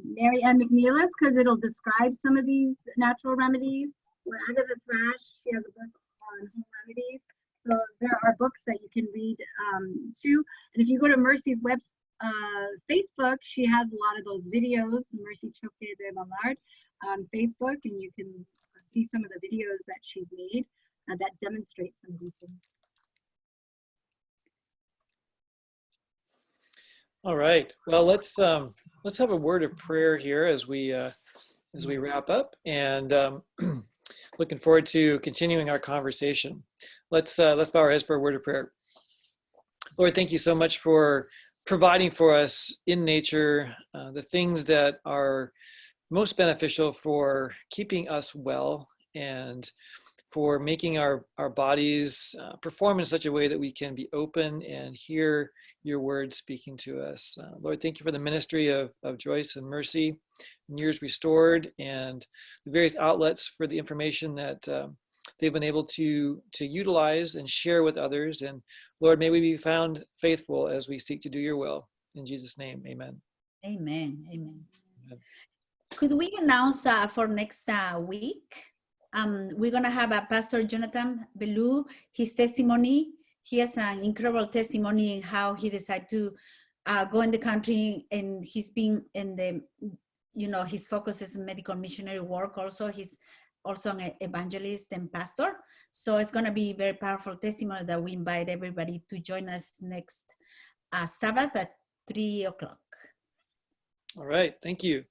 Mary Ann McNeilis, because it'll describe some of these natural remedies. Or Agatha Thrash, she has a book on home remedies. So there are books that you can read too. And if you go to Mercy's Facebook, she has a lot of those videos, Mercy Choe de Ballard, on Facebook, and you can see some of the videos that she's made that demonstrate some of these things. All right. Well, let's have a word of prayer here as we wrap up, and looking forward to continuing our conversation. Let's bow our heads for a word of prayer. Lord, thank you so much for providing for us in nature the things that are most beneficial for keeping us well and for making our bodies perform in such a way that we can be open and hear your words speaking to us. Lord, thank you for the ministry of Joyce and Mercy, Years Restored, and the various outlets for the information that they've been able to utilize and share with others. And Lord, may we be found faithful as we seek to do your will. In Jesus' name, amen. Amen. Amen. Amen. Could we announce for next week? We're going to have a Pastor Jonathan Bellew, his testimony. He has an incredible testimony in how he decided to go in the country, and he's been in the, his focus is medical missionary work also. He's also an evangelist and pastor. So it's going to be a very powerful testimony that we invite everybody to join us next Sabbath at 3 o'clock. All right. Thank you.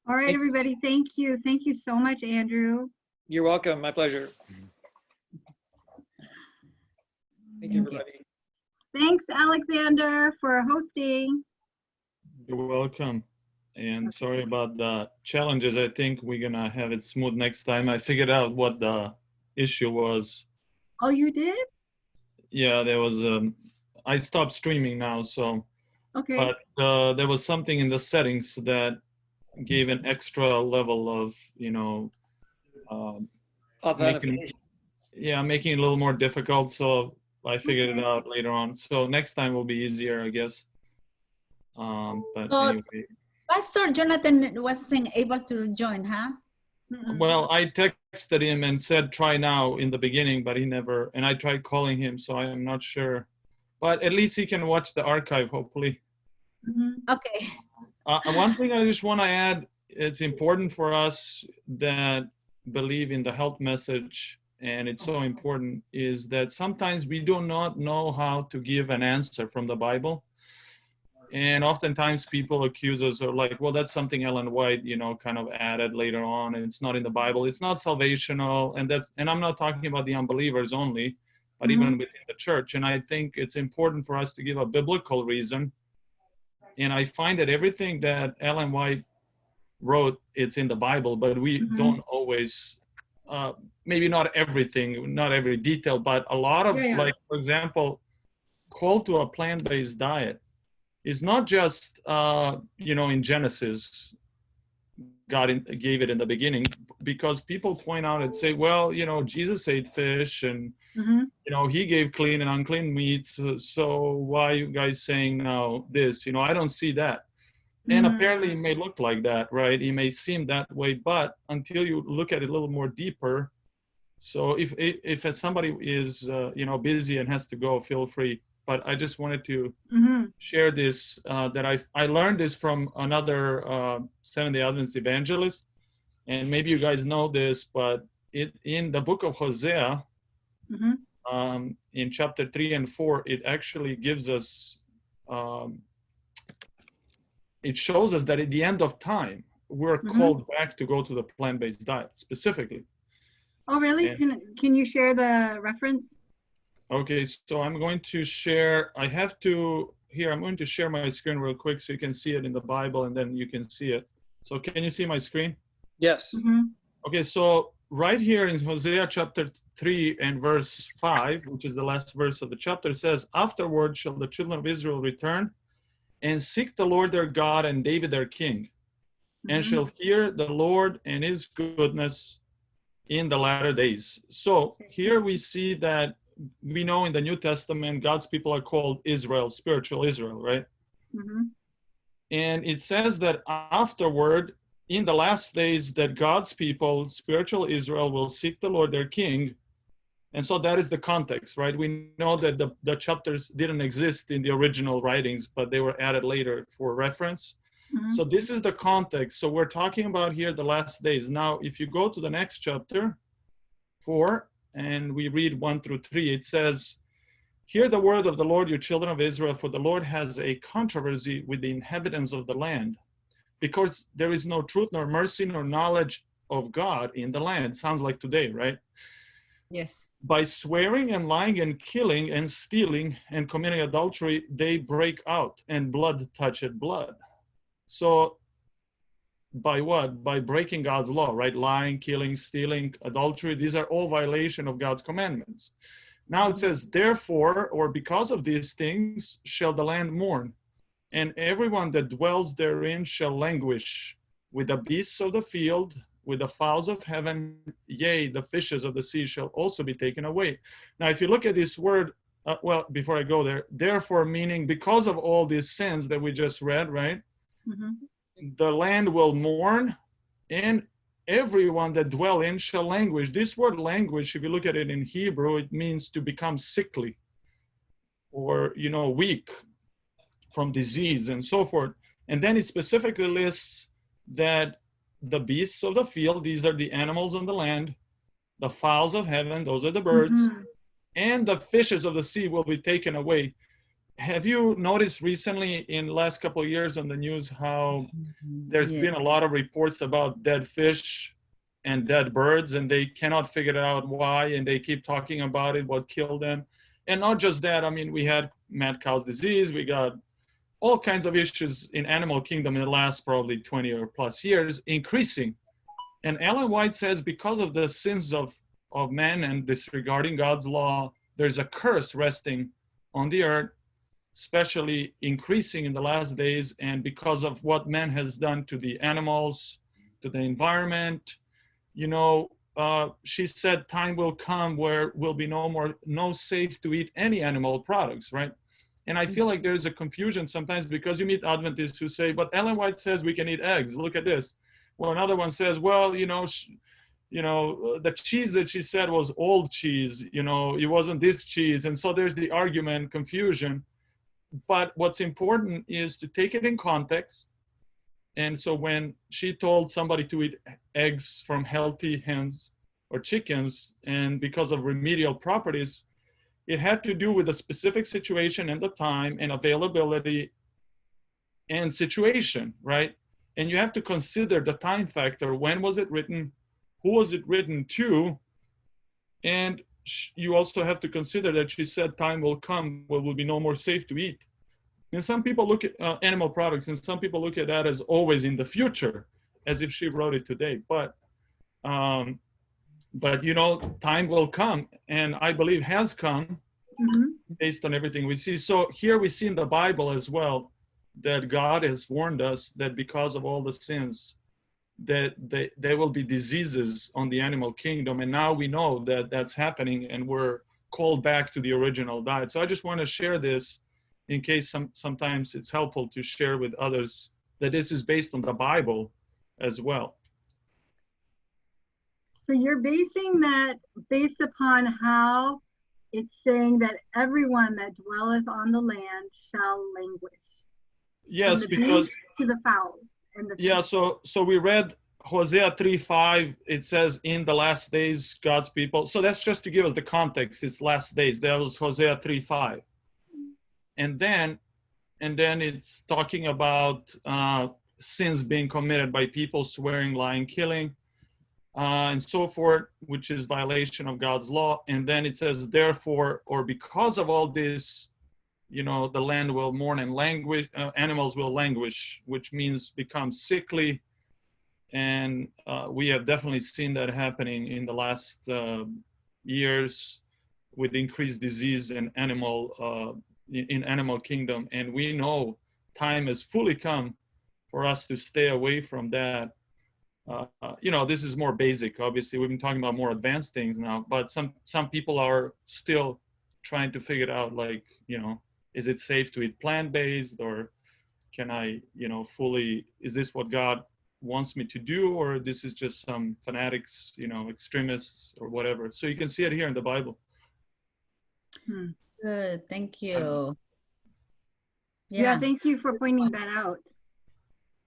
All right, everybody. Thank you. Thank you so much, Andrew. You're welcome. My pleasure. Thank you, everybody. Thanks, Alexander, for hosting. You're welcome. And sorry about the challenges. I think we're going to have it smooth next time. I figured out what the issue was. Oh, you did? Yeah, there was, I stopped streaming now, so. Okay. But there was something in the settings that gave an extra level of, making it a little more difficult. So I figured it out later on. So next time will be easier, I guess. But anyway. Pastor Jonathan wasn't able to join, huh? Well, I texted him and said, try now in the beginning, but he never, and I tried calling him, so I am not sure. But at least he can watch the archive, hopefully. Okay. One thing I just want to add, it's important for us that believe in the health message, and it's so important, is that sometimes we do not know how to give an answer from the Bible. And oftentimes people accuse us of like, well, that's something Ellen White, kind of added later on, and it's not in the Bible. It's not salvational. And I'm not talking about the unbelievers only, but even within the church. And I think it's important for us to give a biblical reason. And I find that everything that Ellen White wrote, it's in the Bible, but we don't always, maybe not everything, not every detail, but a lot of, like, for example, call to a plant-based diet is not just, in Genesis, God gave it in the beginning, because people point out and say, well, Jesus ate fish and, he gave clean and unclean meats. So why are you guys saying now this? I don't see that. And apparently it may look like that, right? It may seem that way, but until you look at it a little more deeper. So if somebody is, busy and has to go, feel free. But I just wanted to share this, that I learned this from another Seventh-day Adventist evangelist. And maybe you guys know this, but in the book of Hosea, in chapter 3 and 4, it actually gives us, it shows us that at the end of time, we're called back to go to the plant-based diet specifically. Oh, really? And can you share the reference? Okay, so I'm going to share, I'm going to share my screen real quick so you can see it in the Bible, and then you can see it. So can you see my screen? Yes. Okay, so right here in Hosea chapter 3 and verse 5, which is the last verse of the chapter, it says, afterward shall the children of Israel return and seek the Lord their God and David their king, and shall fear the Lord and his goodness in the latter days. So here we see that we know in the New Testament, God's people are called Israel, spiritual Israel, right? And it says that afterward, in the last days, that God's people, spiritual Israel, will seek the Lord their king. And so that is the context, right? We know that the chapters didn't exist in the original writings, but they were added later for reference. So this is the context. So we're talking about here the last days. Now, if you go to the next chapter, 4, and we read 1 through 3, it says, Hear the word of the Lord, you children of Israel, for the Lord has a controversy with the inhabitants of the land, because there is no truth, nor mercy, nor knowledge of God in the land. Sounds like today, right? Yes. By swearing and lying and killing and stealing and committing adultery, they break out, and blood toucheth blood. So by what? By breaking God's law, right? Lying, killing, stealing, adultery. These are all violation of God's commandments. Now it says, therefore, or because of these things, shall the land mourn, and everyone that dwells therein shall languish, with the beasts of the field, with the fowls of heaven, yea, the fishes of the sea shall also be taken away. Now, if you look at this word, well, before I go there, therefore, meaning because of all these sins that we just read, right? Mm-hmm. The land will mourn, and everyone that dwell in shall languish. This word languish, if you look at it in Hebrew, it means to become sickly or, weak from disease and so forth. And then it specifically lists that the beasts of the field, these are the animals on the land, the fowls of heaven, those are the birds, mm-hmm. and the fishes of the sea will be taken away. Have you noticed recently in the last couple of years on the news how there's been a lot of reports about dead fish and dead birds, and they cannot figure out why, and they keep talking about it, what killed them. And not just that, I mean, we had mad cow's disease, we got all kinds of issues in animal kingdom in the last probably 20 or plus years, increasing. And Ellen White says because of the sins of man and disregarding God's law, there's a curse resting on the earth, especially increasing in the last days, and because of what man has done to the animals, to the environment. She said time will come where will be no safe to eat any animal products, right? And I feel like there's a confusion sometimes because you meet Adventists who say, but Ellen White says we can eat eggs. Look at this. Well, another one says, well, the cheese that she said was old cheese, it wasn't this cheese. And so there's the argument, confusion. But what's important is to take it in context. And so when she told somebody to eat eggs from healthy hens or chickens, and because of remedial properties, it had to do with the specific situation and the time and availability and situation, right? And you have to consider the time factor. When was it written? Who was it written to? And you also have to consider that she said time will come where will be no more safe to eat. And some people look at animal products, and some people look at that as always in the future, as if she wrote it today. But time will come, and I believe has come, mm-hmm. based on everything we see. So here we see in the Bible as well that God has warned us that because of all the sins, that there will be diseases on the animal kingdom. And now we know that that's happening, and we're called back to the original diet. So I just want to share this in case sometimes it's helpful to share with others that this is based on the Bible as well. So you're basing that based upon how it's saying that everyone that dwelleth on the land shall languish. Yes, because to the fowls and the yeah. So we read Hosea 3:5. It says in the last days, God's people. So that's just to give us the context. It's last days. That was Hosea 3:5, and then it's talking about sins being committed by people, swearing, lying, killing. And so forth, which is violation of God's law. And then it says, therefore, or because of all this, the land will mourn and languish, animals will languish, which means become sickly. And we have definitely seen that happening in the last years with increased disease in animal kingdom. And we know time has fully come for us to stay away from that. This is more basic. Obviously, we've been talking about more advanced things now, but some people are still trying to figure it out, like, is it safe to eat plant-based, or can I, fully, is this what God wants me to do, or this is just some fanatics, extremists or whatever. So you can see it here in the Bible. Good, thank you. Yeah, thank you for pointing that out.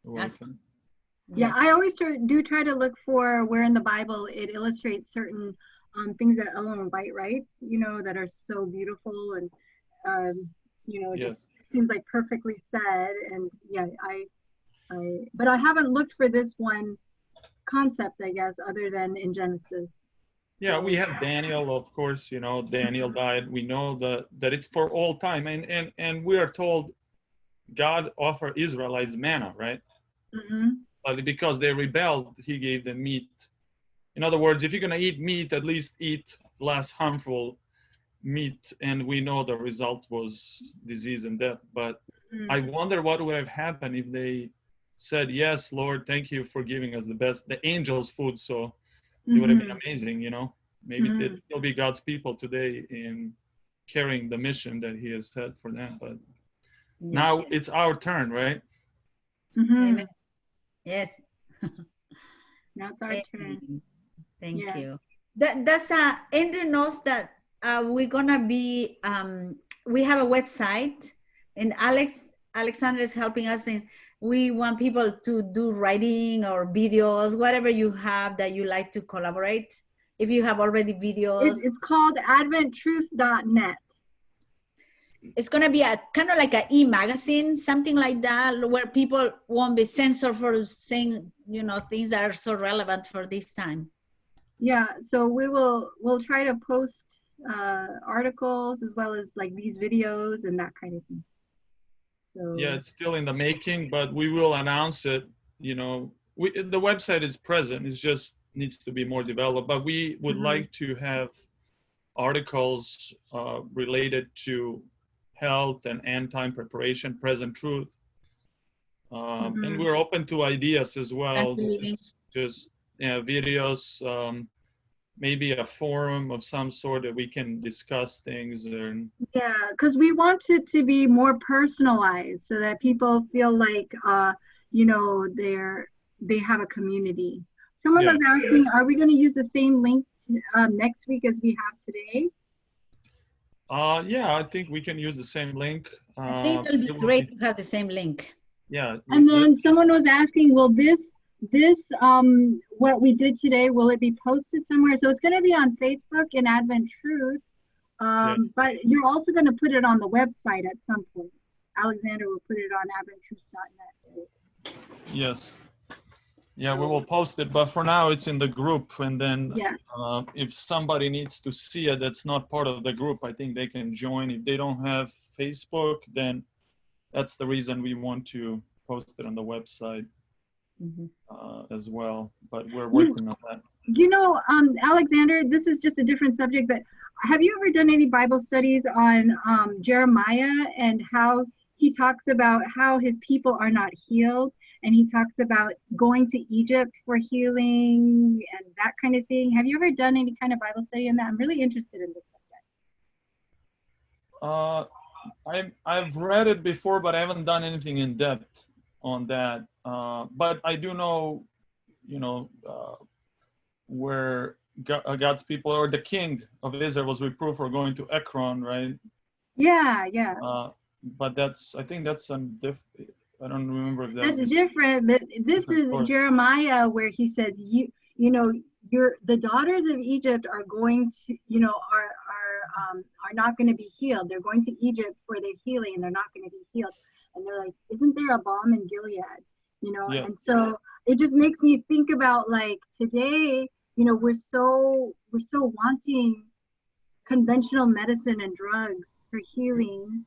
You're welcome. Yeah, I always try to look for where in the Bible it illustrates certain things that Ellen White writes, that are so beautiful and You know, it Yes. just seems like perfectly said. And yeah, but I haven't looked for this one concept, I guess, other than in Genesis. Yeah, we have Daniel, of course, you know, Daniel died. We know that it's for all time. And we are told God offered Israelites manna, right? Mm-hmm. But because they rebelled, he gave them meat. In other words, if you're going to eat meat, at least eat less harmful meat. And we know the result was disease and death. But I wonder what would have happened if they said, yes, Lord, thank you for giving us the angels' food. So it would have been amazing, you know. Maybe it'd still be God's people today in carrying the mission that he has set for them. But now it's our turn, right? Amen. Yes. Now it's our turn. Thank you. That's Andrew knows that we're gonna be we have a website, and Alexander is helping us, and we want people to do writing or videos, whatever you have that you like to collaborate. If you have already videos, it's called adventtruth.net. It's gonna be a kind of like an e-magazine, something like that, where people won't be censored for saying, you know, things that are so relevant for this time. Yeah, so we'll try to post articles as well as like these videos and that kind of thing. So yeah, it's still in the making, but we will announce it. You know, the website is present. It just needs to be more developed. But we would like to have articles related to health and end time preparation, present truth, and we're open to ideas as well. Just videos. Maybe a forum of some sort that we can discuss things. Yeah, because we want it to be more personalized so that people feel like, you know, they have a community. Someone was asking, are we going to use the same link next week as we have today? Yeah, I think we can use the same link. I think it'll be great to have the same link. Yeah. And then someone was asking, will this what we did today, will it be posted somewhere? So it's going to be on Facebook in Advent Truth, but you're also going to put it on the website at some point. Alexander will put it on adventtruth.net. Yes. Yeah, we will post it, but for now it's in the group. And then if somebody needs to see it that's not part of the group, I think they can join. If they don't have Facebook, then that's the reason we want to post it on the website. As well, but we're working on that. You know, Alexander, this is just a different subject, but have you ever done any Bible studies on Jeremiah and how he talks about how his people are not healed, and he talks about going to Egypt for healing and that kind of thing? Have you ever done any kind of Bible study on that? I'm really interested in this subject. I've read it before, but I haven't done anything in depth on that. But I do know, you know, where God's people, or the king of Israel, was reproved for going to Ekron, right? Yeah, yeah. But I think that's I don't remember if that's different. But this is Jeremiah, where he says, you know, the daughters of Egypt are going to, you know, are not going to be healed. They're going to Egypt for their healing, and they're not going to be healed. And they're like, isn't there a balm in Gilead? You know, and so it just makes me think about, like, today, you know, we're so wanting conventional medicine and drugs for healing.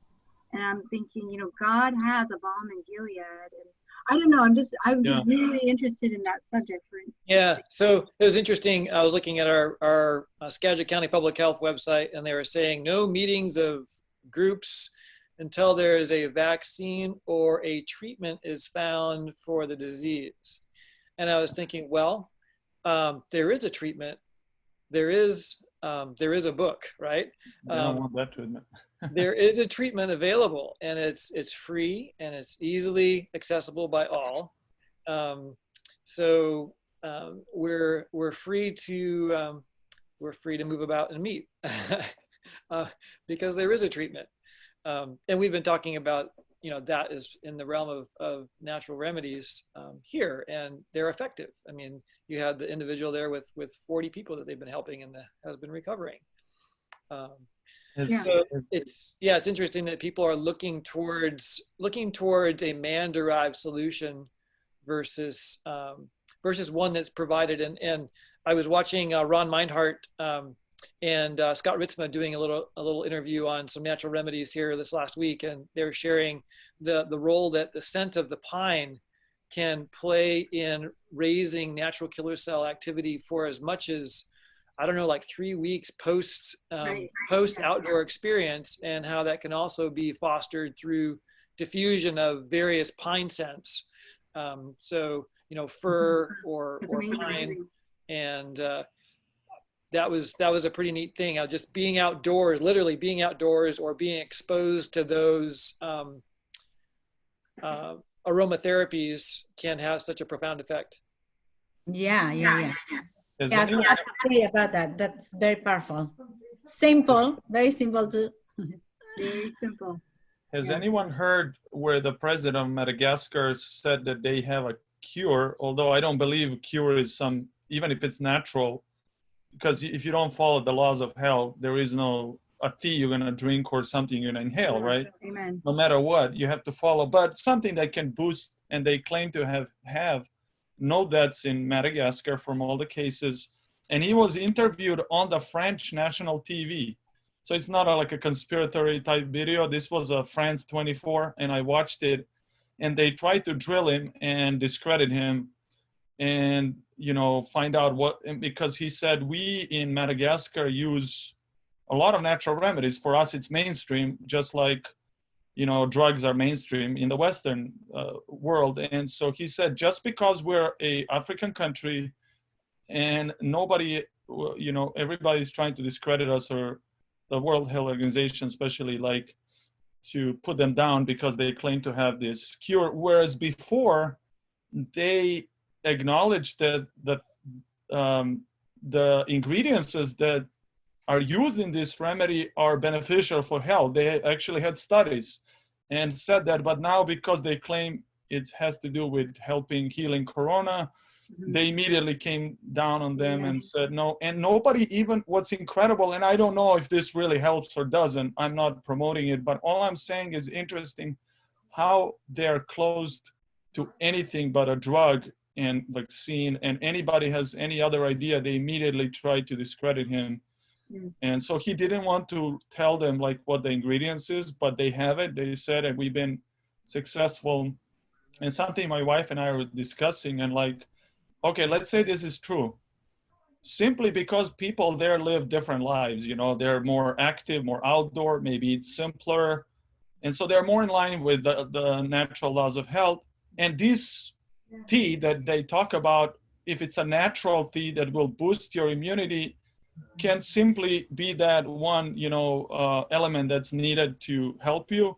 And I'm thinking, you know, God has a balm in Gilead. And I don't know, I'm just really interested in that subject. Yeah, so it was interesting. I was looking at our Skagit County Public Health website, and they were saying no meetings of groups until there is a vaccine or a treatment is found for the disease. And I was thinking, well, there is a treatment. There is a book, right? I don't want that treatment. There is a treatment available, and it's free and it's easily accessible by all. So we're free to move about and meet because there is a treatment. And we've been talking about, you know, that is in the realm of natural remedies here, and they're effective. I mean, you had the individual there with 40 people that they've been helping and has been recovering. Yeah. So it's interesting that people are looking towards a man-derived solution versus one that's provided. And I was watching Ron Meinhardt and Scott Ritzma doing a little interview on some natural remedies here this last week, and they were sharing the role that the scent of the pine can play in raising natural killer cell activity for as much as, I don't know, like 3 weeks post outdoor experience, and how that can also be fostered through diffusion of various pine scents. So, you know, fir or pine, and that was a pretty neat thing. Just being outdoors, literally being outdoors, or being exposed to those aromatherapies can have such a profound effect. Yeah. Yeah, I Anyone, have to say about that. That's very powerful. Simple, very simple too. Very simple. has Yeah. anyone heard where the president of Madagascar said that they have a cure? Although I don't believe cure is even if it's natural, because if you don't follow the laws of health, there is no a tea you're going to drink or something you're going to inhale, right? Amen. No matter what, you have to follow. But something that can boost, and they claim to have no deaths in Madagascar from all the cases. And he was interviewed on the French national TV. So it's not like a conspiratory type video. This was a France 24, and I watched it. And they tried to drill him and discredit him, and find out because he said we in Madagascar use a lot of natural remedies. For us, it's mainstream, just like drugs are mainstream in the Western world. And so he said, just because we're a African country and nobody, everybody's trying to discredit us, or the World Health Organization especially, like to put them down because they claim to have this cure, whereas before they acknowledged that the ingredients that are used in this remedy are beneficial for health. They actually had studies and said that, but now because they claim it has to do with helping healing corona, they immediately came down on them and said no. And nobody, even what's incredible, and I don't know if this really helps or doesn't, I'm not promoting it, but all I'm saying is interesting how they're closed to anything but a drug and vaccine, and anybody has any other idea, they immediately try to discredit him. And so he didn't want to tell them like what the ingredients is, but they have it. They said, and we've been successful. And something my wife and I were discussing, and like, okay, let's say this is true. Simply because people there live different lives, they're more active, more outdoor, maybe it's simpler. And so they're more in line with the natural laws of health. And this tea that they talk about, if it's a natural tea that will boost your immunity, can simply be that one, element that's needed to help you.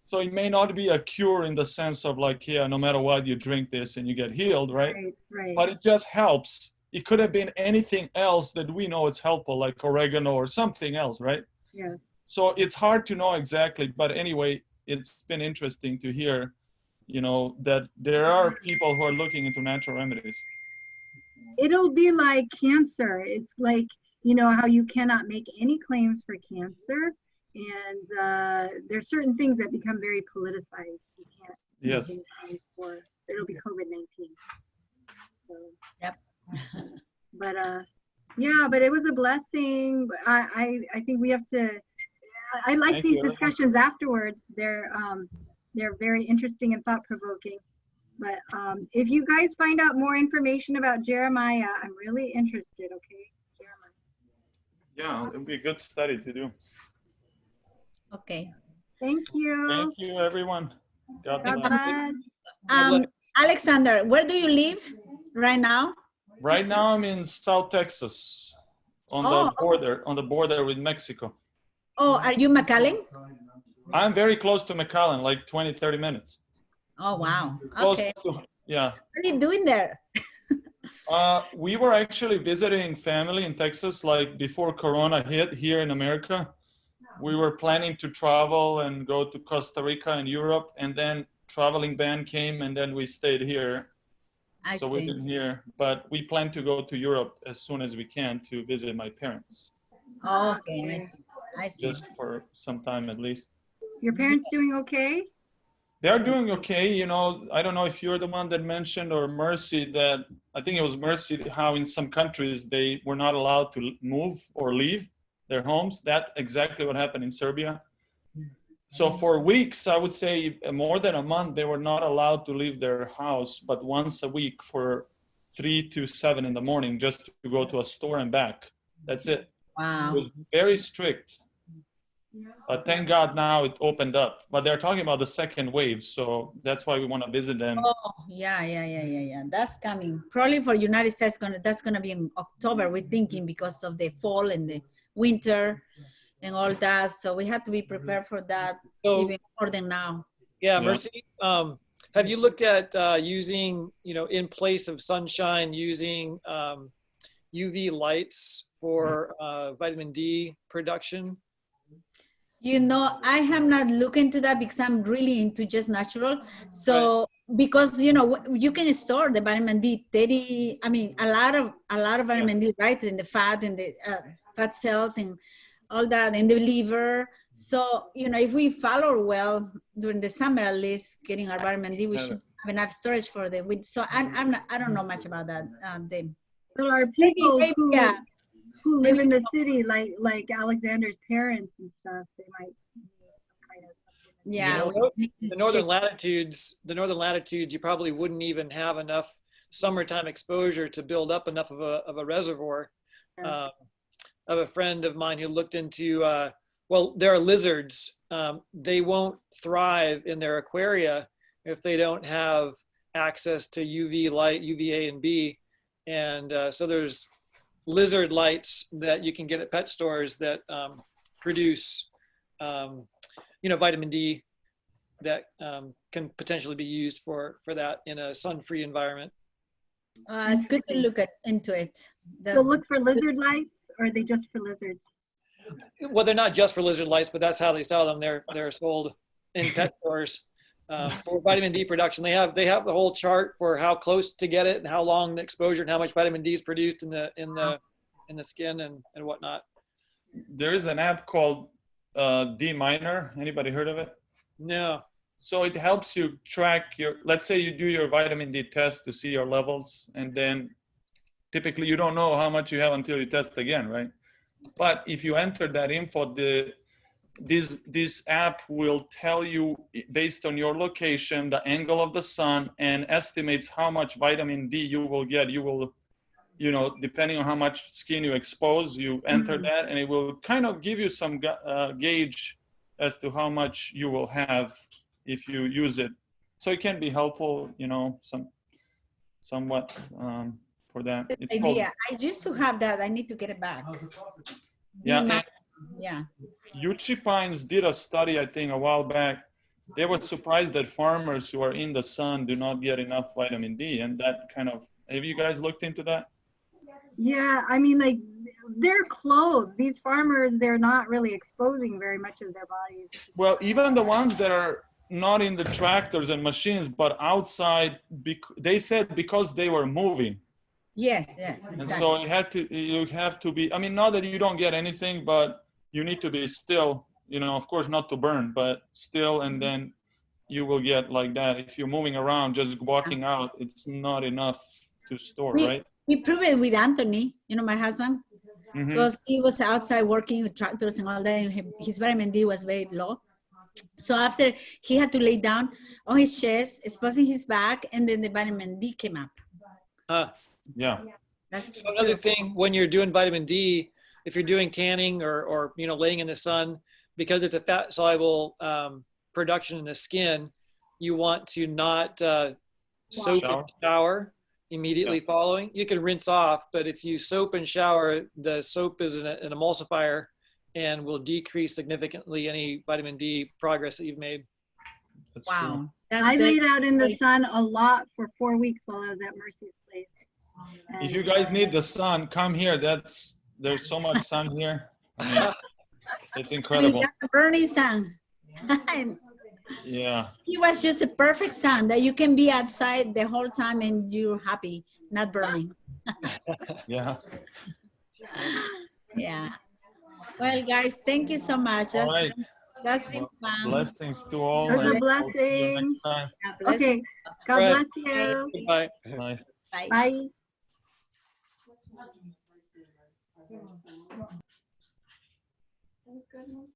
So it may not be a cure in the sense of like, no matter what, you drink this and you get healed, right? Right. But it just helps. It could have been anything else that we know it's helpful, like oregano or something else, right? Yes. So it's hard to know exactly, but anyway, it's been interesting to hear, that there are people who are looking into natural remedies. It'll be like cancer. It's like, how you cannot make any claims for cancer, and there's certain things that become very politicized. You can't make any claims for. It'll be COVID-19. So, yep. But it was a blessing. I think we have to. I like these discussions afterwards. They're very interesting and thought-provoking. But if you guys find out more information about Jeremiah, I'm really interested. Okay. Yeah, it would be a good study to do. Okay. Thank you. Thank you, everyone. God bless. Alexander, where do you live right now? Right now, I'm in South Texas, on the border with Mexico. Oh, are you McAllen? I'm very close to McAllen, like 20, 30 minutes. Oh, wow. Okay. What Yeah. are you doing there? We were actually visiting family in Texas, like before Corona hit here in America. We were planning to travel and go to Costa Rica and Europe, and then traveling ban came, and then we stayed here. So we've been here, but we plan to go to Europe as soon as we can to visit my parents. Okay, I see. I see. just for some time at least. Your parents doing okay? They're doing okay. You know, I don't know if you're the one that mentioned or Mercy that I think it was Mercy how in some countries they were not allowed to move or leave their homes. That exactly what happened in Serbia. So for weeks, I would say more than a month, they were not allowed to leave their house, but once a week for 3 to 7 in the morning, just to go to a store and back. That's it. Wow. It was very strict. But thank God now it opened up. But they're talking about the second wave, so that's why we want to visit them. Oh, yeah. That's coming. Probably for United States, that's gonna be in October. We're thinking because of the fall and the winter and all that. So we have to be prepared for that even more than now. Yeah, Mercy. Have you looked at using, in place of sunshine, using UV lights for vitamin D production? I have not looked into that because I'm really into just natural. So because you can store the vitamin D, a lot of vitamin D, right, in the fat and the fat cells and all that in the liver. So if we follow well during the summer, at least getting our vitamin D, we should have enough storage for the winter. So I don't know much about that. But are people who live Maybe in the city, like Alexander's parents and stuff, they might kind of. The northern latitudes, you probably wouldn't even have enough summertime exposure to build up enough of a reservoir. I have a friend of mine who looked into, there are lizards. They won't thrive in their aquaria if they don't have access to UV light, UVA and B. And so there's lizard lights that you can get at pet stores that produce, vitamin D that can potentially be used for that in a sun-free environment. It's good to look into it. So look for lizard lights, or are they just for lizards? Well, they're not just for lizard lights, but that's how they sell them. They're sold in pet stores for vitamin D production. They have the whole chart for how close to get it and how long the exposure and how much vitamin D is produced in the skin and whatnot. There is an app called D Miner. Anybody heard of it? No. So it helps you track let's say you do your vitamin D test to see your levels, and then typically you don't know how much you have until you test again, right? But if you enter that info, this app will tell you based on your location, the angle of the sun, and estimates how much vitamin D you will get. You will, depending on how much skin you expose, you enter that, and it will kind of give you some gauge as to how much you will have if you use it. So it can be helpful, somewhat for that. It's idea. I used to have that. I need to get it back. Yeah. Yeah. Uchi Pines did a study, I think, a while back. They were surprised that farmers who are in the sun do not get enough vitamin D, and that kind of. Have you guys looked into that? Yeah, I mean, like they're clothed. These farmers, they're not really exposing very much of their bodies. Well, even the ones that are not in the tractors and machines, but outside, they said because they were moving. Yes, exactly. And so you have to be, not that you don't get anything, but you need to be still, of course not to burn, but still, and then you will get like that. If you're moving around, just walking out, it's not enough to store, right? We proved it with Anthony, my husband, because he was outside working with tractors and all that, and his vitamin D was very low. So after he had to lay down on his chest, exposing his back, and then the vitamin D came up. Yeah. That's so another thing when you're doing vitamin D, if you're doing tanning or laying in the sun, because it's a fat soluble production in the skin, you want to not soap and shower immediately following. You can rinse off, but if you soap and shower, the soap is an emulsifier and will decrease significantly any vitamin D progress that you've made. That's wow. true. I laid out in the sun a lot for 4 weeks while I was at Mercy's place. If you guys need the sun, come here. There's so much sun here. It's incredible. The burning sun. Yeah. It was just a perfect sun that you can be outside the whole time and you're happy, not burning. Yeah. Yeah. Well, guys, thank you so much. All right. That's been fun. Blessings to all. It was a and we'll see you blessing. next time. God bless Okay. you. God Right. bless you. Goodbye. Bye. Bye. Bye. That was good.